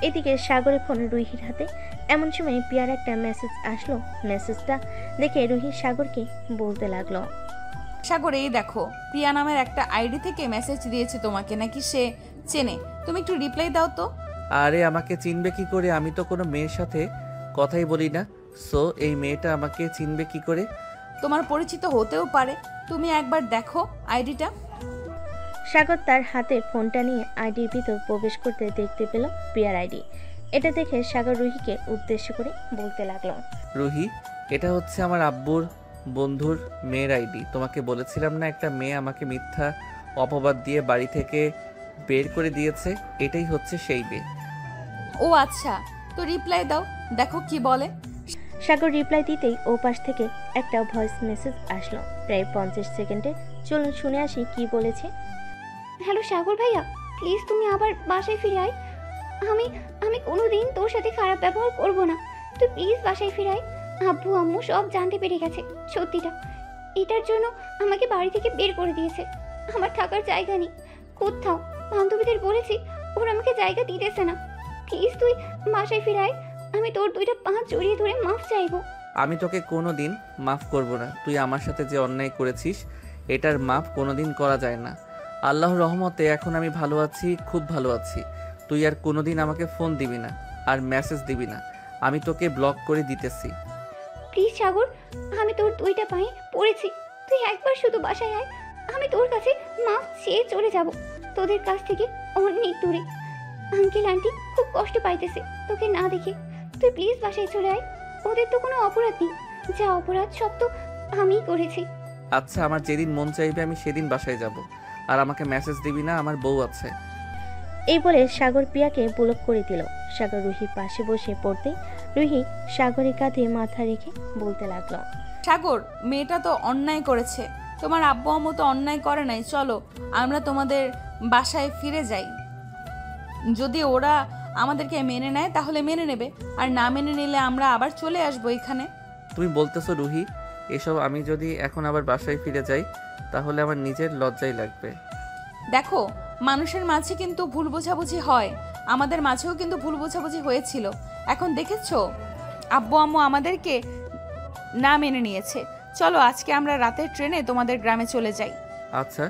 এদিকে সাগরের ফোন রুহির হাতে। এমন সময় প্রিয়ার একটা মেসেজ আসলো। মেসেজটা দেখে রুহি সাগরকে বলতে লাগলো, সাগর এই দেখো, প্রিয়া নামের একটা আইডি থেকে মেসেজ দিয়েছে তোমাকে, নাকি সে চেনে? তুমি একটু রিপ্লাই দাও তো। আরে আমাকে চিনবে কি করে? আমি তো কোনো মেয়ের সাথে কথাই বলি না। সো এই মেয়েটা আমাকে চিনবে কি করে? তোমার পরিচিত হতেও পারে, তুমি একবার দেখো আইডিটা। সাগর তার হাতে ফোনটা নিয়ে আইডির ভিতর প্রবেশ করতে দেখতে পেল প্রিয়ার আইডি। এটা দেখে সাগর রুহিকে উদ্দেশ্য করে বলতে লাগলো, রুহি, এটা হচ্ছে আমার আব্বুর বন্ধুর মেয়ের আইডি। তোমাকে বলেছিলাম না একটা মেয়ে আমাকে মিথ্যা অপবাদ দিয়ে বাড়ি থেকে বের করে দিয়েছে? এটাই হচ্ছে সেই মেয়ে। ও আচ্ছা, তো রিপ্লাই দাও, দেখো কি বলে। সাগর রিপ্লাই দিতেই ও পাশ থেকে একটা ভয়েস মেসেজ আসলো প্রায় 50 সেকেন্ডে। চলুন শুনে আসি কি বলেছে। হ্যালো সাগর ভাইয়া, প্লিজ তুমি আবার বাসায় ফিরে আয়। আমি কোনোদিন তোর সাথে খারাপ ব্যবহার করব না। তুই প্লিজ বাসায় ফিরে আয়। আব্বু আম্মু সব জানতে পেরে গেছে সত্যিটা। এটার জন্য আমাকে বাড়ি থেকে বের করে দিয়েছে। আমার থাকার জায়গা নেই কোথাও। বান্ধবীদের বলেছি, ওরা আমাকে জায়গা দিতেছে না। প্লিজ তুই বাসায় ফিরে আয়। আমি তোর 2টা পা জড়িয়ে ধরে মাফ চাইবো। আমি তোকে কোনোদিন মাফ করব না। তুই আমার সাথে যে অন্যায় করেছিস এটার মাফ কোনোদিন করা যায় না। আল্লাহর রহমতে এখন আমি ভালো আছি, খুব ভালো আছি। তুই আর কোনোদিন আমাকে ফোন দিবি না আর মেসেজ দিবি না। আমি তোকে ব্লক করে দিতেছি। প্লিজ সাগর, আমি তোর 2টা পায়ে পড়েছি। তুই একবার শুধু বাসায় আয়। আমি তোর কাছে মাফ চেয়ে চলে যাব, তোদের কাছ থেকে অনেক দূরে। আঙ্কেল আন্টি খুব কষ্ট পাইতেছে তোকে না দেখে। তুই প্লিজ বাসায় চলে আয়। ওদের তো কোনো অপরাধ নেই, যা অপরাধ সব তো আমিই করেছি। আচ্ছা, আমার যেদিন মন চাইবে আমি সেদিন বাসায় যাব। আর আমাকে মেসেজ দিবি না, আমার বউ আছে। এই বলে সাগর প্রিয়াকে ব্লক করে দিল। সাগর রুহির পাশে বসে পড়তেই রুহি সাগরের কাঁধে মাথা রেখে বলতে লাগলো, সাগর, মেয়েটা তো অন্যায় করেছে। তোমার আব্বু আম্মু তো অন্যায় করে নাই। চলো আমরা তোমাদের বাসায় ফিরে যাই। যদি ওরা আমাদেরকে মেনে নেয় তাহলে মেনে নেবে, আর না মেনে নিলে আমরা আবার চলে আসবো এখানে। তুমি বলতেছো রুহি এসব? আমি যদি এখন আবার বাসায় ফিরে যাই তাহলে আমার নিজের লজ্জাই লাগবে। দেখো, মানুষের মাঝে কিন্তু ভুল বোঝাবুঝি হয়। আমাদের মাঝেও কিন্তু ভুল বোঝাবুঝি হয়েছিল। এখন দেখেছো আব্বু আম্মু আমাদেরকে না মেনে নিয়েছে। চলো আজকে আমরা রাতের ট্রেনে তোমাদের গ্রামে চলে যাই। আচ্ছা,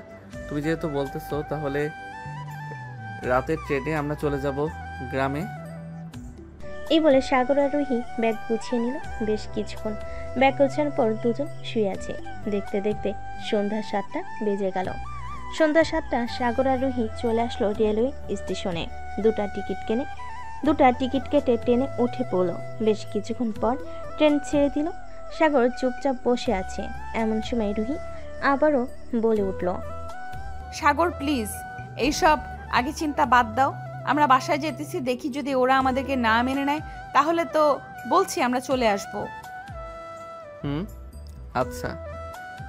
তুমি যেহেতু বলতেছো তাহলে রাতের ট্রেনে আমরা চলে যাব গ্রামে। এই বলে সাগর আর রুহি ব্যাগ গুছিয়ে নিল। বেশ কিছুক্ষণ ব্যাগ গোছানোর পর দুজন শুয়ে আছে। দেখতে দেখতে সন্ধ্যা 7টা বেজে গেল। সন্ধ্যা 7টা সাগর আর রুহি চলে আসলো রেলওয়ে স্টেশনে। 2টা টিকিট কেটে ট্রেনে উঠে পড়লো। বেশ কিছুক্ষণ পর ট্রেন ছেড়ে দিল। সাগর চুপচাপ বসে আছে। এমন সময় রুহি আবারও বলে উঠল, সাগর প্লিজ এইসব আগে চিন্তা বাদ দাও। আমরা বাসায় যেতেছি, দেখি যদি ওরা আমাদেরকে না মেনে নেয় তাহলে তো বলছি আমরা চলে আসব। আচ্ছা,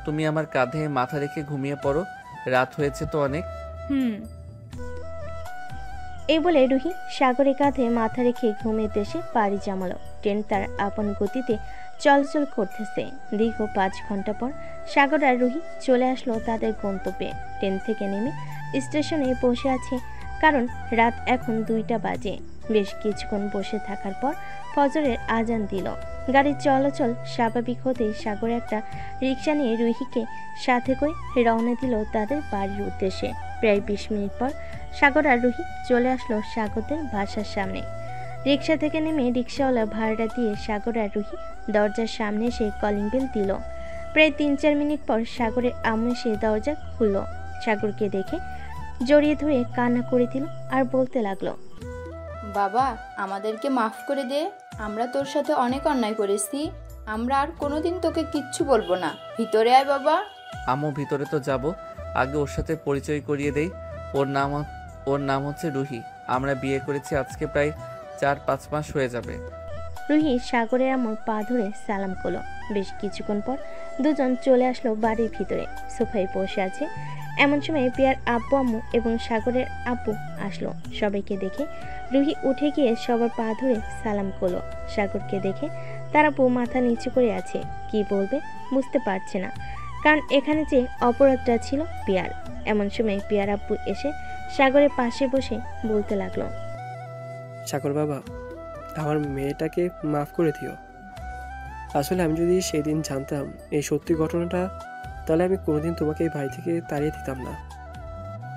তুমি আমার কাঁধে মাথা রেখে ঘুমিয়ে পড়ো, রাত হয়েছে তো অনেক। এই বলে রুহি সাগরের কাঁধে মাথা রেখে ঘুমের দেশে পাড়ি জমালো। ট্রেন তার আপন গতিতে চলাচল করতেছে। দীর্ঘ 5 ঘন্টা পর সাগর আর রুহি চলে আসলো তাদের গন্তব্যে। ট্রেন থেকে নেমে স্টেশনে বসে আছে, কারণ রাত এখন 2টা বাজে। বেশ কিছুক্ষণ বসে থাকার পর ফজরের আজান দিল। গাড়ির চলাচল স্বাভাবিক হতেই সাগর একটা রিক্সা নিয়ে রুহিকে সাথে করে রওনা দিল তাদের বাড়ির উদ্দেশ্যে। প্রায় 20 মিনিট পর সাগর আর রুহি চলে আসলো সাগরদের বাসার সামনে। রিক্সা থেকে নেমে রিক্সাওয়ালা ভাড়াটা দিয়ে সাগর আর রুহি দরজার সামনে এসে কলিং বেল দিল। প্রায় 3-4 মিনিট পর সাগরের আম্মু এসে দরজা খুলল। সাগরকে দেখে জড়িয়ে ধরে কান্না করে দিল আর বলতে লাগলো, বাবা আমাদেরকে মাফ করে দে, আমরা তোর সাথে অনেক অন্যায় করেছি, আমরা আর কোনোদিন তোকে কিচ্ছু বলবো না, ভিতরে আয় বাবা। আম্মু ভিতরে তো যাব, আগে ওর সাথে পরিচয় করিয়ে দেই। ওর নাম হচ্ছে রুহি। আমরা বিয়ে করেছি আজকে প্রায় 4-5 মাস হয়ে যাবে। রুহি সাগরের আম্মুর পা ধরে সালাম করলো। বেশ কিছুক্ষণ পর দুজন চলে আসলো বাড়ির ভিতরে। সোফায় বসে আছে। এমন সময় প্রিয়ার আব্বু আম্মু এবং সাগরের আব্বু আসলো। সবাইকে দেখে রুহি উঠে গিয়ে সবার পা ধরে সালাম করলো। সাগরকে দেখে তার আব্বু মাথা নিচু করে আছে, কি বলবে বুঝতে পারছে না, কারণ এখানে যে অপরাধটা ছিল প্রিয়ার। এমন সময় প্রিয়ার আব্বু এসে সাগরের পাশে বসে বলতে লাগলো, সাগর বাবা, আমার মেয়েটাকে মাফ করে দিও। আসলে আমি যদি সেদিন জানতাম এই সত্যি ঘটনাটা, তাহলে আমি কোনোদিন তোমাকে এই বাড়ি থেকে তাড়িয়ে দিতাম না।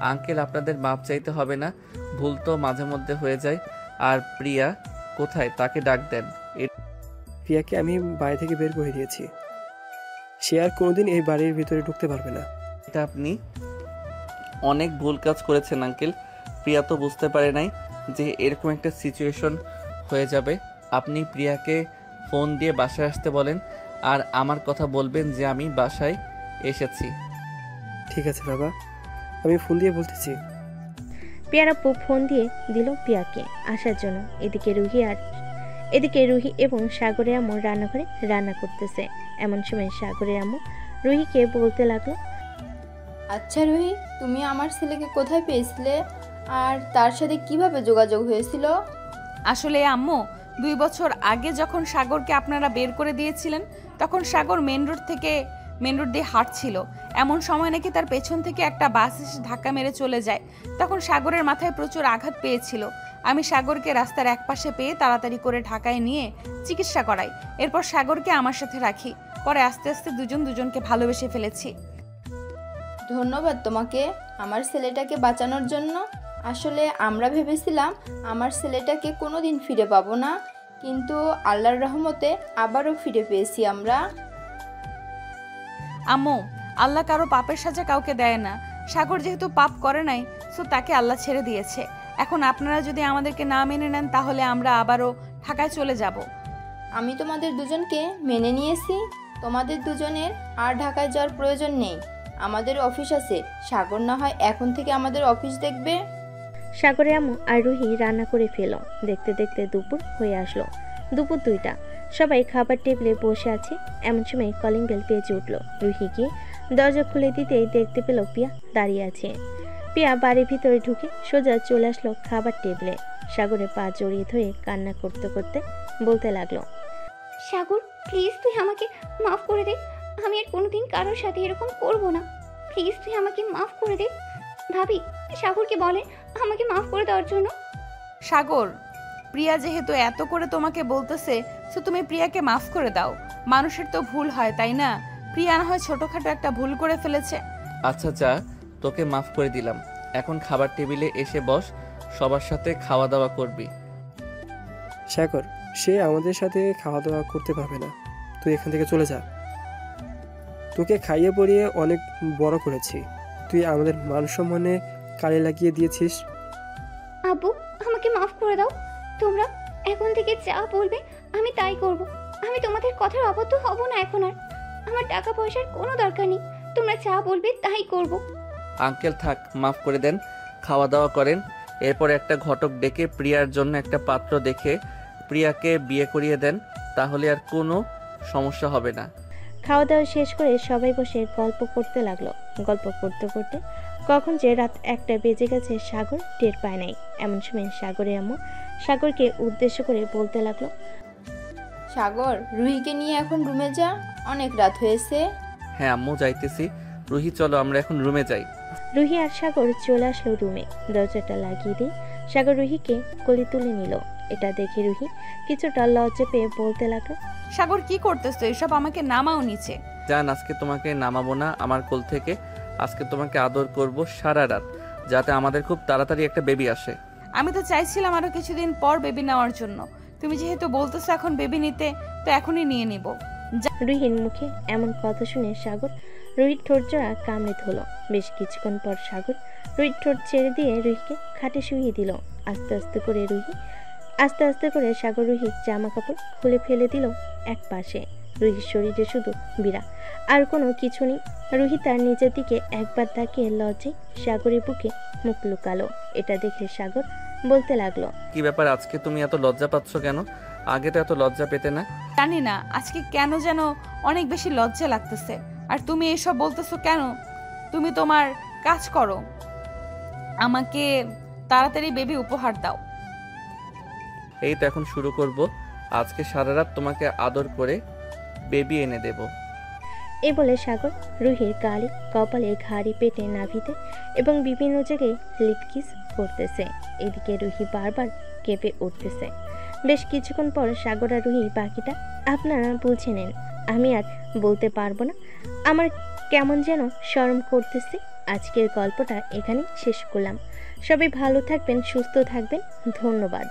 আঙ্কেল, আপনাদের মাপ চাইতে হবে না, ভুল তো মাঝে মধ্যে হয়ে যায়। আর প্রিয়া কোথায়, তাকে ডাক দেন। প্রিয়াকে আমি বাড়ি থেকে বের করে দিয়েছি, সে আর কোনোদিন এই বাড়ির ভিতরে ঢুকতে পারবে না। এটা আপনি অনেক ভুল কাজ করেছেন আঙ্কেল। প্রিয়া তো বুঝতে পারে নাই যে এরকম একটা সিচুয়েশন হয়ে যাবে। আপনি প্রিয়াকে ফোন দিয়ে বাসায় আসতে বলেন, আর আমার কথা বলবেন যে আমি বাসায় এসেছি। ঠিক আছে বাবা, আমি ফোন দিয়ে বলতেছি। প্রিয়ার আব্বু ফোন দিয়ে দিল প্রিয়াকে আসার জন্য। এদিকে রুহি এবং সাগরের আম্মু রান্নাঘরে রান্না করতেছে। এমন সময় সাগরের আম্মু রুহিকে বলতে লাগলো, আচ্ছা রুহি, তুমি আমার ছেলেকে কোথায় পেয়েছিলে আর তার সাথে কিভাবে যোগাযোগ হয়েছিল? আসলে আম্মু, 2 বছর আগে যখন সাগরকে আপনারা বের করে দিয়েছিলেন, তখন সাগর মেন রোড দিয়ে হাঁটছিল। এমন সময় নাকি তার পেছন থেকে একটা বাস এসে ধাক্কা মেরে চলে যায়। তখন সাগরের মাথায় প্রচুর আঘাত পেয়েছিল। আমি সাগরকে রাস্তার একপাশে পেয়ে তাড়াতাড়ি করে ঢাকায় নিয়ে চিকিৎসা করাই। এরপর সাগরকে আমার সাথে রাখি। পরে আস্তে আস্তে দুজনকে ভালোবেসে ফেলেছি। ধন্যবাদ তোমাকে আমার ছেলেটাকে বাঁচানোর জন্য। আসলে আমরা ভেবেছিলাম আমার ছেলেটাকে কোনোদিন ফিরে পাবো না, কিন্তু আল্লাহর রহমতে আবারও ফিরে পেয়েছি আমরা। আম্মু, আল্লাহ কারো পাপের সাজা কাউকে দেয় না। সাগর যেহেতু পাপ করে নাই, সো তাকে আল্লাহ ছেড়ে দিয়েছে। এখন আপনারা যদি আমাদেরকে না মেনে নেন, তাহলে আমরা আবারও ঢাকায় চলে যাব। আমি তোমাদের দুজনকে মেনে নিয়েছি, তোমাদের দুজনের আর ঢাকায় যাওয়ার প্রয়োজন নেই। আমাদের অফিস আছে, সাগর না হয় এখন থেকে আমাদের অফিস দেখবে। সাগরের আম্মু আর রুহি রান্না করে ফেল। দেখতে দেখতে দুপুর হয়ে আসলো। দুপুর 2টা। সবাই খাবার টেবিলে বসে আছে। এমন সময় কলিং বেল বেজে উঠল। রুহি গিয়ে দরজা খুলে দিতেই দেখতে পেল প্রিয়া দাঁড়িয়ে আছে। প্রিয়া বাড়ির ভিতরে ঢুকে সোজা চলে আসলো খাবার টেবিলে। সাগরের পা জড়িয়ে ধরে কান্না করতে করতে বলতে লাগলো, সাগর প্লিজ তুই আমাকে মাফ করে দে, আমি আর কোনোদিন কারোর সাথে এরকম করব না, প্লিজ তুই আমাকে মাফ করে দে। ভাবি সাগরকে বলে আমাকে মাফ করে দেওয়ার জন্য। সাগর, প্রিয়া যেহেতু এত করে তোমাকে বলতেছে, তো তুমি প্রিয়াকে মাফ করে দাও। মানুষের তো ভুল হয়, তাই না? প্রিয়া না হয় ছোটখাটো একটা ভুল করে ফেলেছে। আচ্ছা যা, তোকে মাফ করে দিলাম। এখন খাবার টেবিলে এসে বস, সবার সাথে খাওয়া দাওয়া করবি। সাগর, সে আমাদের সাথে খাওয়া দাওয়া করতে পারবে না, তুই এখান থেকে চলে যা। তোকে খাইয়ে পরিয়ে অনেক বড় করেছি, তুই আমাদের মান সম্মানে কালি লাগিয়ে দিয়েছিস। আব্বু আমাকে মাফ করে দাও। তোমরা এখন থেকে যা বলবে আমি তাই করব। আমি তোমাদের কথার অবাধ্য হব না এখন আর। আমার টাকা পয়সার কোনো দরকার নেই, তোমরা যা বলবে তাই করব। আঙ্কেল থাক, মাফ করে দেন। খাওয়া দাওয়া করেন। এরপর একটা ঘটক ডেকে প্রিয়ার জন্য একটা পাত্র দেখে প্রিয়াকে বিয়ে করিয়ে দেন, তাহলে আর কোনো সমস্যা হবে না। খাওয়া দাওয়া শেষ করে সবাই বসে গল্প করতে লাগলো। গল্প করতে করতে কখন যে রাত 1টা বেজে গেছে সাগর টের পায় নাই। এমন সময় সাগরের আম্মু সাগরকে উদ্দেশ্য করে বলতে লাগলো, সাগর রুহিকে নিয়ে এখন রুমে যা, অনেক রাত হয়েছে। হ্যাঁ আম্মু, যাইতেছি। রুহি চলো আমরা এখন রুমে যাই। রুহি আর সাগর চলে আসলো রুমে। দরজাটা লাগিয়ে দিয়ে সাগর রুহিকে কোলে তুলে নিল। এটা দেখে রুহি কিছুটা লজ্জা পেয়ে বলতে লাগলো, সাগর কি করতেছো এসব? আমাকে নামাও নিচে। জান, আজকে তোমাকে নামাবো না আমার কোল থেকে। আজকে তোমাকে আদর করব সারা রাত, যাতে আমাদের খুব তাড়াতাড়ি একটা বেবি আসে। আমি তো চাইছিলাম আরো কিছুদিন পর বেবি নেওয়ার জন্য। তুমি যেহেতু বলতেছো এখন বেবি নিতে, তো এখনই নিয়ে নিব। রুহির মুখে এমন কথা শুনে সাগর রুহির ঠোঁট জোড়া কামড়ে ধরল। বেশ কিছুক্ষণ পর সাগর রুহির ঠোঁট ছেড়ে দিয়ে রুহিকে খাটে শুইয়ে দিল। আস্তে আস্তে করে সাগর রুহির জামা কাপড় খুলে ফেলে দিল এক পাশে। রুহির শরীরে শুধু বিড়া, আর কোনো কিছু নেই। রুহি তার নিজের দিকে একবার তাকিয়ে লজ্জায় সাগরের বুকে মুখ লুকালো। এটা দেখে সাগর বলতে লাগলো, কি ব্যাপার, আজকে তুমি এত লজ্জা পাচ্ছ কেন? আগে তো এত লজ্জা পেতে না। জানি না, আজকে কেন যেন অনেক বেশি লজ্জা লাগতেছে। আর তুমি এসব বলতেছো কেন? তুমি তোমার কাজ করো, আমাকে তাড়াতাড়ি বেবি উপহার দাও। এই তো এখন শুরু করব। আজকে সারা রাত তোমাকে আদর করে বেবি এনে দেব। এ বলে সাগর রুহির গালে, কপালে, ঘাড়ি, পেটে, নাভিতে এবং বিভিন্ন জায়গায় লিপ কিস করতেছে। এদিকে রুহি বারবার কেঁপে উঠতেছে। বেশ কিছুক্ষণ পর সাগর আর রুহি বাকিটা আপনারা বুঝে নেন। আমি আর বলতে পারবো না, আমার কেমন যেন শরম করতেছে। আজকের গল্পটা এখানেই শেষ করলাম। সবাই ভালো থাকবেন, সুস্থ থাকবেন। ধন্যবাদ।